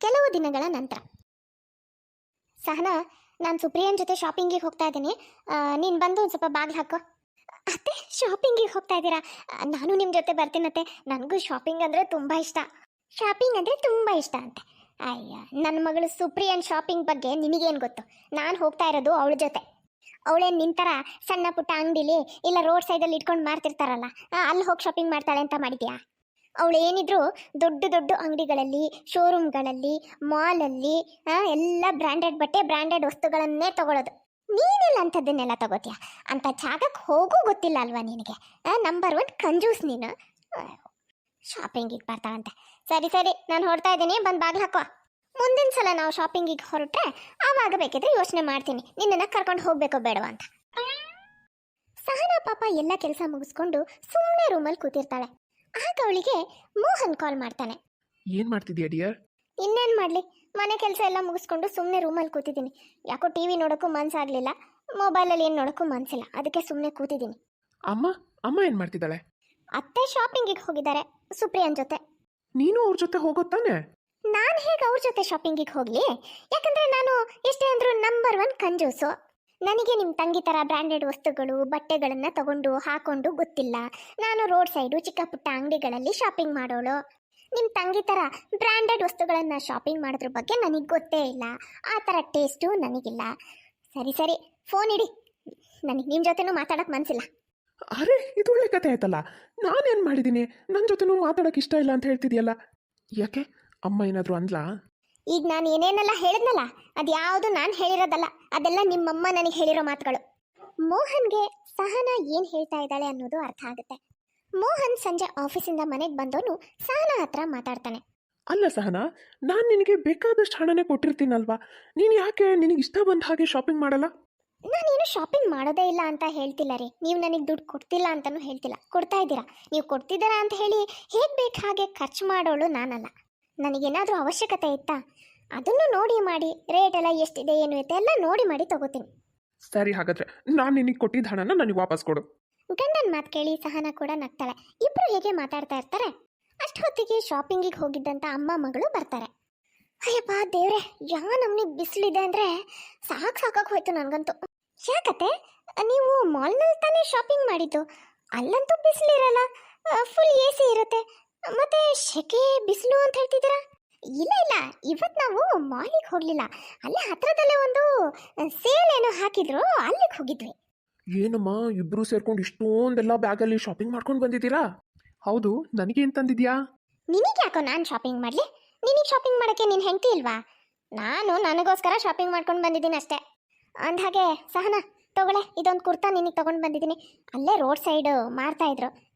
ಕೆಲವು ದಿನಗಳ ನಂತರ ಸಹನಾ, ನಾನು ಸುಪ್ರಿಯನ್ ಜೊತೆ ಶಾಪಿಂಗಿಗೆ ಹೋಗ್ತಾ ಇದ್ದೀನಿ. ನೀನು ಬಂದು ಒಂದು ಸ್ವಲ್ಪ ಬಾಗಿಲು ಹಾಕೋ. ಅತ್ತೆ, ಶಾಪಿಂಗಿಗೆ ಹೋಗ್ತಾ ಇದ್ದೀರಾ? ನಾನು ನಿಮ್ಮ ಜೊತೆ ಬರ್ತೀನತ್ತೆ. ನನಗೂ ಶಾಪಿಂಗ್ ಅಂದರೆ ತುಂಬ ಇಷ್ಟ. ಶಾಪಿಂಗ್ ಅಂದರೆ ತುಂಬ ಇಷ್ಟ ಅಂತೆ. ಅಯ್ಯ, ನನ್ನ ಮಗಳು ಸುಪ್ರಿಯನ್ ಶಾಪಿಂಗ್ ಬಗ್ಗೆ ನಿನಗೇನು ಗೊತ್ತು? ನಾನು ಹೋಗ್ತಾ ಇರೋದು ಅವಳ ಜೊತೆ. ಅವಳೇನು ನಿಂತರ ಸಣ್ಣ ಪುಟ್ಟ ಅಂಗಡಿಲಿ ಇಲ್ಲ ರೋಡ್ ಸೈಡಲ್ಲಿ ಇಟ್ಕೊಂಡು ಮಾರ್ತಿರ್ತಾರಲ್ಲ, ಅಲ್ಲಿ ಹೋಗಿ ಶಾಪಿಂಗ್ ಮಾಡ್ತಾಳೆ ಅಂತ ಮಾಡಿದ್ಯಾ? ಅವಳು ಏನಿದ್ರು ದೊಡ್ಡ ದೊಡ್ಡ ಅಂಗಡಿಗಳಲ್ಲಿ, ಶೋರೂಮ್ಗಳಲ್ಲಿ, ಮಾಲಲ್ಲಿ ಎಲ್ಲ ಬ್ರ್ಯಾಂಡೆಡ್ ಬಟ್ಟೆ, ಬ್ರ್ಯಾಂಡೆಡ್ ವಸ್ತುಗಳನ್ನೇ ತಗೊಳ್ಳೋದು. ನೀನೆಲ್ಲ ಅಂಥದ್ದನ್ನೆಲ್ಲ ತಗೋತೀಯ? ಅಂಥ ಜಾಗಕ್ಕೆ ಹೋಗೂ ಗೊತ್ತಿಲ್ಲ ಅಲ್ವಾ ನಿನಗೆ? ನಂಬರ್ 1 ಕಂಜೂಸ್ ನೀನು. ಶಾಪಿಂಗಿಗೆ ಬರ್ತಾಳಂತೆ. ಸರಿ ಸರಿ, ನಾನು ಹೊರಡ್ತಾ ಇದ್ದೀನಿ, ಬಂದು ಬಾಗಿಲು ಹಾಕೋ. ಮುಂದಿನ ಸಲ ನಾವು ಶಾಪಿಂಗಿಗೆ ಹೊರಟ್ರೆ ಆವಾಗ ಬೇಕಿದ್ರೆ ಯೋಚನೆ ಮಾಡ್ತೀನಿ ನಿನ್ನನ್ನು ಕರ್ಕೊಂಡು ಹೋಗ್ಬೇಕೋ ಬೇಡವಾ ಅಂತ. ಸಹನಾ ಪಾಪ ಎಲ್ಲ ಕೆಲಸ ಮುಗಿಸ್ಕೊಂಡು ಸುಮ್ಮನೆ ರೂಮಲ್ಲಿ ಕೂತಿರ್ತಾಳೆ. ಆಗ ಅವಳಿಗೆ ಮೋಹನ್ ಕಾಲ್ ಮಾಡ್ತಾನೆ. ಏನು ಮಾಡ್ತಿದ್ಯಾ ಡಿಯರ್? ಇನ್ನೇನು ಮಾಡಲಿ, ಮನೆ ಕೆಲಸ ಎಲ್ಲ ಮುಗಿಸ್ಕೊಂಡು ಸುಮ್ಮನೆ ರೂಮಲ್ಲಿ ಕೂತಿದ್ದೀನಿ. ಯಾಕೋ ಟಿವಿ ನೋಡೋಕ್ಕೂ ಮನಸ್ಸಾಗಲಿಲ್ಲ, ಮೊಬೈಲಲ್ಲಿ ಏನು ನೋಡೋಕ್ಕೂ ಮನಸ್ಸಿಲ್ಲ, ಅದಕ್ಕೆ ಸುಮ್ಮನೆ ಕೂತಿದ್ದೀನಿ. ಅಮ್ಮ ಏನು ಮಾಡ್ತಿದ್ದಾಳೆ? ಅತ್ತೆ ಶಾಪಿಂಗಿಗೆ ಹೋಗಿದ್ದಾರೆ ಸುಪ್ರಿಯನ್ ಜೊತೆ. ನೀನು ಅವ್ರ ಜೊತೆ ಹೋಗೋತ್ತಾನೆ? ನಾನು ಹೇಗೆ ಅವ್ರ ಜೊತೆ ಶಾಪಿಂಗಿಗೆ ಹೋಗಲಿ? ಯಾಕಂದರೆ ನಾನು ಎಷ್ಟೇ ಅಂದರೂ ನಂಬರ್ 1 ಕಂಜೂಸು. ನನಗೆ ನಿಮ್ಮ ತಂಗಿ ಥರ ಬ್ರ್ಯಾಂಡೆಡ್ ವಸ್ತುಗಳು, ಬಟ್ಟೆಗಳನ್ನು ತಗೊಂಡು ಹಾಕೊಂಡು ಗೊತ್ತಿಲ್ಲ. ನಾನು ರೋಡ್ ಸೈಡು ಚಿಕ್ಕ ಪುಟ್ಟ ಅಂಗಡಿಗಳಲ್ಲಿ ಶಾಪಿಂಗ್ ಮಾಡೋಳು. ನಿಮ್ಮ ತಂಗಿ ಥರ ಬ್ರ್ಯಾಂಡೆಡ್ ವಸ್ತುಗಳನ್ನು ಶಾಪಿಂಗ್ ಮಾಡೋದ್ರ ಬಗ್ಗೆ ನನಗೆ ಗೊತ್ತೇ ಇಲ್ಲ. ಆ ಥರ ಟೇಸ್ಟು ನನಗಿಲ್ಲ. ಸರಿ ಸರಿ, ಫೋನ್ ಇಡಿ, ನನಗೆ ನಿಮ್ಮ ಜೊತೆನೂ ಮಾತಾಡೋಕ್ಕೆ ಮನಸ್ಸಿಲ್ಲ. ಅರೆ, ಇದು ಒಳ್ಳೆ ಕತೆ ಆಯ್ತಲ್ಲ. ನಾನೇನು ಮಾಡಿದ್ದೀನಿ? ನನ್ನ ಜೊತೆನೂ ಮಾತಾಡೋಕೆ ಇಷ್ಟ ಇಲ್ಲ ಅಂತ ಹೇಳ್ತಿದ್ಯಲ್ಲ, ಯಾಕೆ? ಅಮ್ಮ ಏನಾದರೂ ಅಂದ್ಲಾ? ಈಗ ನಾನು ಏನೇನೆಲ್ಲ ಹೇಳಿದ್ನಲ್ಲ, ಅದು ಯಾವುದು ನಾನು ಹೇಳಿರೋದಲ್ಲ, ಅದೆಲ್ಲ ನಿಮ್ಮಮ್ಮ ನನಗೆ ಹೇಳಿರೋ ಮಾತುಗಳು. ಮೋಹನ್ಗೆ ಸಹನಾ ಏನು ಹೇಳ್ತಾ ಇದ್ದಾಳೆ ಅನ್ನೋದು ಅರ್ಥ ಆಗುತ್ತೆ. ಮೋಹನ್ ಸಂಜೆ ಆಫೀಸಿಂದ ಮನೆಗೆ ಬಂದವನು ಸಹನಾ ಹತ್ರ ಮಾತಾಡ್ತಾನೆ. ಅಲ್ಲ ಸಹನಾ, ನಾನು ನಿನಗೆ ಬೇಕಾದಷ್ಟು ಹಣನೇ ಕೊಟ್ಟಿರ್ತೀನಲ್ವಾ, ನೀನು ಯಾಕೆ ನಿನಗೆ ಇಷ್ಟ ಬಂದ ಹಾಗೆ ಶಾಪಿಂಗ್ ಮಾಡಲ್ಲ? ನಾನೇನು ಶಾಪಿಂಗ್ ಮಾಡೋದೇ ಇಲ್ಲ ಅಂತ ಹೇಳ್ತಿಲ್ಲ ರೀ. ನೀವು ನನಗೆ ದುಡ್ಡು ಕೊಡ್ತಿಲ್ಲ ಅಂತಲೂ ಹೇಳ್ತಿಲ್ಲ, ಕೊಡ್ತಾ ಇದ್ದೀರಾ. ನೀವು ಕೊಡ್ತಿದ್ದೀರಾ ಅಂತ ಹೇಳಿ ಹೇಗೆ ಬೇಕು ಹಾಗೆ ಖರ್ಚು ಮಾಡೋಳು ನಾನಲ್ಲ. ನನಗೇನಾದರೂ ಅವಶ್ಯಕತೆ ಇತ್ತಾ ಅದನ್ನು ನೋಡಿ ಮಾಡಿ, ರೇಟ್ ಎಲ್ಲ ಎಷ್ಟಿದೆ ಏನು ಇರುತ್ತೆ ಎಲ್ಲ ನೋಡಿ ಮಾಡಿ ತಗೋತೀನಿ. ಸರಿ, ಹಾಗಾದ್ರೆ ನಾನು ನಿನಗೆ ಕೊಟ್ಟಿದ್ದ ಹಣನ ನನಗೆ ವಾಪಸ್ ಕೊಡು. ಗಂಡನ ಮಾತು ಕೇಳಿ ಸಹನಾ ಕೂಡ ನಗ್ತಾಳೆ. ಇಬ್ರು ಹೇಗೆ ಮಾತಾಡ್ತಾ ಇರ್ತಾರೆ. ಅಷ್ಟು ಹೊತ್ತಿಗೆ ಶಾಪಿಂಗಿಗೆ ಹೋಗಿದ್ದಂಥ ಅಮ್ಮ ಮಗಳು ಬರ್ತಾರೆ. ಅಯ್ಯಪ್ಪ ದೇವ್ರೆ, ನಮ್ನಿ ಬಿಸಿಲಿದೆ ಅಂದರೆ ಸಾಕಾಗಿ ಹೋಯ್ತು ನನಗಂತೂ. ಯಾಕತ್ತೆ, ನೀವು ಮಾಲ್ನಲ್ಲಿ ತಾನೇ ಶಾಪಿಂಗ್ ಮಾಡಿದ್ದು? ಅಲ್ಲಂತೂ ಬಿಸಿಲಿರಲ್ಲ, ಫುಲ್ ಎ ಸಿ ಇರುತ್ತೆ, ಮತ್ತೆ ಶೆಕೆ ಬಿಸಿಲು ಅಂತ ಹೇಳ್ತಿದ್ದೀರಾ? ಇಲ್ಲ ಇಲ್ಲ, ಇವತ್ತು ನಾವು ಮಾಲಿಗೆ ಹೋಗಲಿಲ್ಲ, ಅಲ್ಲೇ ಹತ್ರದಲ್ಲೇ ಒಂದು ಸೇಲ್ ಏನೋ ಹಾಕಿದ್ರು, ಅಲ್ಲಿಗೆ ಹೋಗಿದ್ವಿ. ಏನಮ್ಮ, ಇಬ್ರು ಸೇರ್ಕೊಂಡು ಇಷ್ಟೊಂದೆಲ್ಲ ಬ್ಯಾಗಲ್ಲಿ ಶಾಪಿಂಗ್ ಮಾಡ್ಕೊಂಡು ಬಂದಿದ್ದೀರಾ? ಹೌದು, ನನಗೇನು ತಂದಿದ್ಯಾ? ನಿನಗೆ ಯಾಕೋ ನಾನು ಶಾಪಿಂಗ್ ಮಾಡಲಿ? ನಿನಗೆ ಶಾಪಿಂಗ್ ಮಾಡೋಕ್ಕೆ ನಿನ್ನ ಹೆಂಡತಿ ಇಲ್ವಾ? ನಾನು ನನಗೋಸ್ಕರ ಶಾಪಿಂಗ್ ಮಾಡ್ಕೊಂಡು ಬಂದಿದ್ದೀನಿ ಅಷ್ಟೇ. ಅಂದಹಾಗೆ ಸಹನಾ, ತಗೊಳ್ಳೆ, ಇದೊಂದು ಕುರ್ತಾ ನಿನಗೆ ತೊಗೊಂಡು ಬಂದಿದ್ದೀನಿ. ಅಲ್ಲೇ ರೋಡ್ ಸೈಡು ಮಾರ್ತಾಯಿದ್ರು,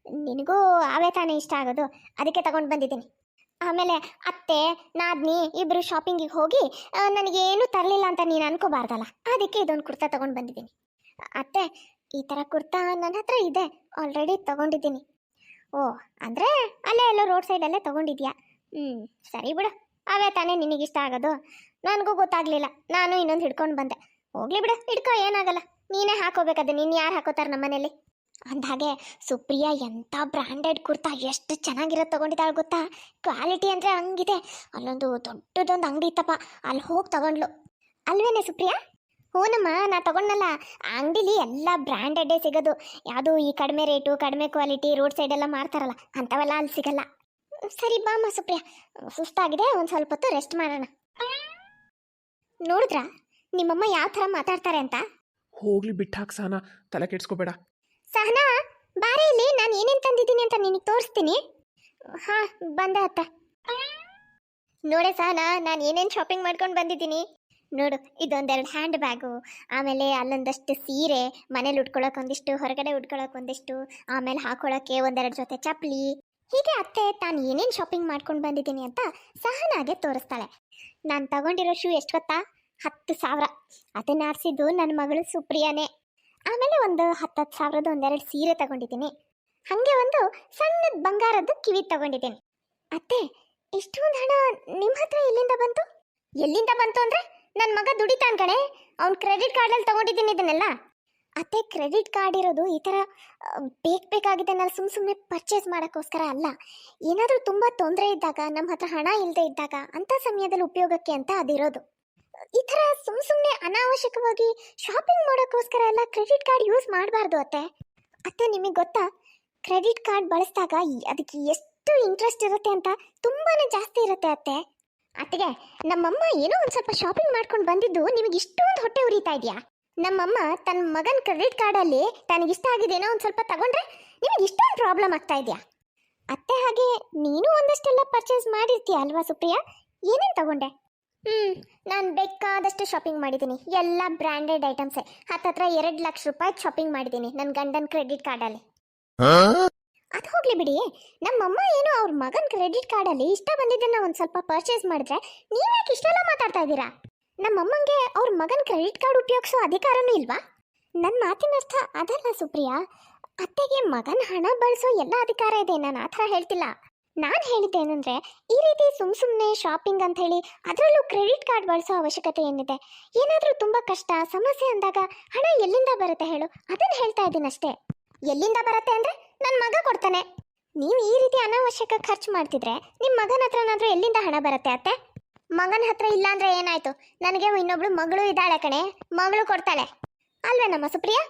ನಿನಗೂ ಅವೇ ತಾನೇ ಇಷ್ಟ ಆಗೋದು, ಅದಕ್ಕೆ ತಗೊಂಡು ಬಂದಿದ್ದೀನಿ. ಆಮೇಲೆ ಅತ್ತೆ ನಾದ್ನಿ ಇಬ್ಬರು ಶಾಪಿಂಗಿಗೆ ಹೋಗಿ ನನಗೇನು ತರಲಿಲ್ಲ ಅಂತ ನೀನು ಅನ್ಕೋಬಾರ್ದಲ್ಲ, ಅದಕ್ಕೆ ಇದೊಂದು ಕುರ್ತಾ ತೊಗೊಂಡು ಬಂದಿದ್ದೀನಿ. ಅತ್ತೆ, ಈ ಥರ ಕುರ್ತಾ ನನ್ನ ಹತ್ರ ಇದೆ, ಆಲ್ರೆಡಿ ತೊಗೊಂಡಿದ್ದೀನಿ. ಓ, ಅಂದರೆ ಅಲ್ಲೇ ಎಲ್ಲೋ ರೋಡ್ ಸೈಡಲ್ಲೇ ತೊಗೊಂಡಿದ್ಯಾ? ಸರಿ ಬಿಡು, ಅವೇ ತಾನೇ ನಿನಗಿಷ್ಟ ಆಗೋದು. ನನಗೂ ಗೊತ್ತಾಗಲಿಲ್ಲ, ನಾನು ಇನ್ನೊಂದು ಹಿಡ್ಕೊಂಡು ಬಂದೆ. ಹೋಗ್ಲಿ ಬಿಡು, ಹಿಡ್ಕೊ, ಏನಾಗಲ್ಲ, ನೀನೇ ಹಾಕೋಬೇಕದು, ನೀನು ಯಾರು ಹಾಕೋತಾರೆ ನಮ್ಮ ಮನೇಲಿ? ಅಂದಾಗೆ ಸುಪ್ರಿಯಾ ಎಂಥ ಬ್ರ್ಯಾಂಡೆಡ್ ಕುರ್ತಾ ಎಷ್ಟು ಚೆನ್ನಾಗಿರೋದು ತೊಗೊಂಡಿದ್ದಾಳೆ ಗೊತ್ತಾ? ಕ್ವಾಲಿಟಿ ಅಂದರೆ ಹಂಗಿದೆ. ಅಲ್ಲೊಂದು ದೊಡ್ಡದೊಂದು ಅಂಗಡಿ ಇತ್ತಪ್ಪ, ಅಲ್ಲಿ ಹೋಗಿ ತಗೊಂಡ್ಲು. ಅಲ್ವೇನೆ ಸುಪ್ರಿಯಾ? ಹೂನಮ್ಮ, ನಾ ತಗೊಂಡಲ್ಲ, ಆ ಅಂಗಡಿಲಿ ಎಲ್ಲ ಬ್ರ್ಯಾಂಡೆಡ್ಡೇ ಸಿಗೋದು. ಯಾವುದು ಈ ಕಡಿಮೆ ರೇಟು ಕಡಿಮೆ ಕ್ವಾಲಿಟಿ ರೋಡ್ ಸೈಡೆಲ್ಲ ಮಾರ್ತಾರಲ್ಲ ಅಂಥವೆಲ್ಲ ಅಲ್ಲಿ ಸಿಗಲ್ಲ. ಸರಿ ಬಾಮ್ಮ ಸುಪ್ರಿಯಾ, ಸುಸ್ತಾಗಿದೆ, ಒಂದು ಸ್ವಲ್ಪ ಹೊತ್ತು ರೆಸ್ಟ್ ಮಾಡೋಣ. ನೋಡಿದ್ರಾ ನಿಮ್ಮಮ್ಮ ಯಾವ ಥರ ಮಾತಾಡ್ತಾರೆ ಅಂತ? ಹೋಗ್ಲಿ ಬಿಟ್ಟಾಕ್ ಸಹನಾ, ತಲೆ ಕೆಡ್ಸ್ಕೋಬೇಡ. ಸಹನಾ, ಬಾರಿ ಇಲ್ಲಿ, ನಾನು ಏನೇನು ತಂದಿದ್ದೀನಿ ಅಂತ ನಿನಗೆ ತೋರಿಸ್ತೀನಿ. ಹಾಂ, ಬಂದೆ ಅತ್ತ. ನೋಡೆ ಸಹನಾ, ನಾನು ಏನೇನು ಶಾಪಿಂಗ್ ಮಾಡ್ಕೊಂಡು ಬಂದಿದ್ದೀನಿ ನೋಡು. ಇದೊಂದೆರಡು ಹ್ಯಾಂಡ್ ಬ್ಯಾಗು, ಆಮೇಲೆ ಅಲ್ಲೊಂದಷ್ಟು ಸೀರೆ, ಮನೇಲಿ ಉಟ್ಕೊಳ್ಳೋಕೆ ಒಂದಿಷ್ಟು, ಹೊರಗಡೆ ಉಟ್ಕೊಳ್ಳೋಕೆ ಒಂದಿಷ್ಟು, ಆಮೇಲೆ ಹಾಕೊಳ್ಳೋಕ್ಕೆ ಒಂದೆರಡು ಜೊತೆ ಚಪ್ಪಲಿ. ಹೀಗೆ ಅತ್ತೆ ತಾನು ಏನೇನು ಶಾಪಿಂಗ್ ಮಾಡ್ಕೊಂಡು ಬಂದಿದ್ದೀನಿ ಅಂತ ಸಹನಾಗೆ ತೋರಿಸ್ತಾಳೆ. ನಾನು ತಗೊಂಡಿರೋ ಶೂ ಎಷ್ಟು ಗೊತ್ತಾ? 10,000. ಅದನ್ನ ಆರಿಸಿದ್ದು ನನ್ನ ಮಗಳು ಸುಪ್ರಿಯಾನೇ. ಆಮೇಲೆ ಒಂದು 10,000 ಒಂದೆರಡು ಸೀರೆ ತಗೊಂಡಿದ್ದೀನಿ. ಹಾಗೆ ಒಂದು ಸಣ್ಣದ ಬಂಗಾರದ ಕಿವಿ ತಗೊಂಡಿದ್ದೀನಿ. ಅತ್ತೆ, ಇಷ್ಟೊಂದು ಹಣ ನಿಮ್ಮ ಹತ್ರ ಎಲ್ಲಿಂದ ಬಂತು? ಎಲ್ಲಿಂದ ಬಂತು ಅಂದರೆ ನನ್ನ ಮಗ ದುಡಿತಾನ ಕಣೆ, ಅವ್ನು ಕ್ರೆಡಿಟ್ ಕಾರ್ಡಲ್ಲಿ ತಗೊಂಡಿದ್ದೀನಿ ಇದನ್ನೆಲ್ಲ. ಅತ್ತೆ, ಕ್ರೆಡಿಟ್ ಕಾರ್ಡ್ ಇರೋದು ಈ ಥರ ಬೇಕಾಗಿದೆ ನಾನು ಸುಮ್ಮನೆ ಪರ್ಚೇಸ್ ಮಾಡೋಕ್ಕೋಸ್ಕರ ಅಲ್ಲ. ಏನಾದರೂ ತುಂಬ ತೊಂದರೆ ಇದ್ದಾಗ, ನಮ್ಮ ಹತ್ರ ಹಣ ಇಲ್ಲದೆ ಇದ್ದಾಗ ಅಂಥ ಸಮಯದಲ್ಲಿ ಉಪಯೋಗಕ್ಕೆ ಅಂತ ಅದಿರೋದು. ಈ ಥರ ಸುಮ್ಮನೆ ಅನಾವಶ್ಯಕವಾಗಿ ಶಾಪಿಂಗ್ ಮಾಡೋಕ್ಕೋಸ್ಕರ ಎಲ್ಲ ಕ್ರೆಡಿಟ್ ಕಾರ್ಡ್ ಯೂಸ್ ಮಾಡಬಾರ್ದು ಅತ್ತೆ. ಅತ್ತೆ, ನಿಮಗೆ ಗೊತ್ತಾ, ಕ್ರೆಡಿಟ್ ಕಾರ್ಡ್ ಬಳಸಿದಾಗ ಅದಕ್ಕೆ ಎಷ್ಟು ಇಂಟ್ರೆಸ್ಟ್ ಇರುತ್ತೆ ಅಂತ? ತುಂಬಾ ಜಾಸ್ತಿ ಇರುತ್ತೆ ಅತ್ತೆ. ಅತ್ತಿಗೆ, ನಮ್ಮಮ್ಮ ಏನೋ ಒಂದು ಸ್ವಲ್ಪ ಶಾಪಿಂಗ್ ಮಾಡ್ಕೊಂಡು ಬಂದಿದ್ದು ನಿಮಗೆ ಇಷ್ಟೊಂದು ಹೊಟ್ಟೆ ಉರಿತಾ ಇದೆಯಾ? ನಮ್ಮಮ್ಮ ತನ್ನ ಮಗನ ಕ್ರೆಡಿಟ್ ಕಾರ್ಡಲ್ಲಿ ತನಗಿಷ್ಟ ಆಗಿದೇನೋ ಒಂದು ಸ್ವಲ್ಪ ತಗೊಂಡ್ರೆ ನಿಮಗೆ ಇಷ್ಟೊಂದು ಪ್ರಾಬ್ಲಮ್ ಆಗ್ತಾ ಇದೆಯಾ? ಅತ್ತೆ, ಹಾಗೆ ನೀನು ಒಂದಷ್ಟೆಲ್ಲ ಪರ್ಚೇಸ್ ಮಾಡಿರ್ತೀಯ ಅಲ್ವಾ ಸುಪ್ರಿಯಾ? ಏನೇನು ತಗೊಂಡೆ? ನಾನು ಬೇಕಾದಷ್ಟು ಶಾಪಿಂಗ್ ಮಾಡಿದ್ದೀನಿ, ಎಲ್ಲ ಬ್ರ್ಯಾಂಡೆಡ್ ಐಟಮ್ಸೇ. ಹತ್ತತ್ರ 2 ಲಕ್ಷ ರೂಪಾಯಿ ಶಾಪಿಂಗ್ ಮಾಡಿದ್ದೀನಿ ನನ್ನ ಗಂಡನ ಕ್ರೆಡಿಟ್ ಕಾರ್ಡಲ್ಲಿ. ಅದು ಹೋಗ್ಲಿ ಬಿಡಿ, ನಮ್ಮಮ್ಮ ಏನೋ ಅವ್ರ ಮಗನ ಕ್ರೆಡಿಟ್ ಕಾರ್ಡಲ್ಲಿ ಇಷ್ಟ ಬಂದಿದ್ದನ್ನ ಒಂದು ಸ್ವಲ್ಪ ಪರ್ಚೇಸ್ ಮಾಡಿದ್ರೆ ನೀವ್ಯಾಕೆ ಇಷ್ಟೆಲ್ಲ ಮಾತಾಡ್ತಾ ಇದ್ದೀರಾ? ನಮ್ಮಮ್ಮಂಗೆ ಅವ್ರ ಮಗನ ಕ್ರೆಡಿಟ್ ಕಾರ್ಡ್ ಉಪಯೋಗಿಸೋ ಅಧಿಕಾರನೂ ಇಲ್ವಾ? ನನ್ನ ಮಾತಿನ ಅರ್ಥ ಅದಲ್ಲ ಸುಪ್ರಿಯಾ. ಅತ್ತೆಗೆ ಮಗನ ಹಣ ಬಳಸೋ ಎಲ್ಲ ಅಧಿಕಾರ ಇದೆ, ನಾನು ಆ ಥರ ಹೇಳ್ತಿಲ್ಲ. ನಾನು ಹೇಳಿದ್ದೇನೆಂದರೆ, ಈ ರೀತಿ ಸುಮ್ಮನೆ ಶಾಪಿಂಗ್ ಅಂತ ಹೇಳಿ ಅದರಲ್ಲೂ ಕ್ರೆಡಿಟ್ ಕಾರ್ಡ್ ಬಳಸೋ ಅವಶ್ಯಕತೆ ಏನಿದೆ? ಏನಾದರೂ ತುಂಬ ಕಷ್ಟ ಸಮಸ್ಯೆ ಅಂದಾಗ ಹಣ ಎಲ್ಲಿಂದ ಬರುತ್ತೆ ಹೇಳು? ಅದನ್ನು ಹೇಳ್ತಾ ಇದ್ದೀನಿ ಅಷ್ಟೇ. ಎಲ್ಲಿಂದ ಬರುತ್ತೆ ಅಂದರೆ ನನ್ನ ಮಗ ಕೊಡ್ತಾನೆ. ನೀವು ಈ ರೀತಿ ಅನಾವಶ್ಯಕ ಖರ್ಚು ಮಾಡ್ತಿದ್ರೆ ನಿಮ್ಮ ಮಗನ ಹತ್ರನಾದರೂ ಎಲ್ಲಿಂದ ಹಣ ಬರುತ್ತೆ ಅತ್ತೆ? ಮಗನ ಹತ್ರ ಇಲ್ಲ ಅಂದರೆ ಏನಾಯಿತು? ನನಗೆ ಇನ್ನೊಬ್ಳು ಮಗಳು ಇದ್ದಾಳೆ ಕಣೆ, ಮಗಳು ಕೊಡ್ತಾಳೆ ಅಲ್ವೇ ನಮ್ಮ ಸುಪ್ರಿಯಾ?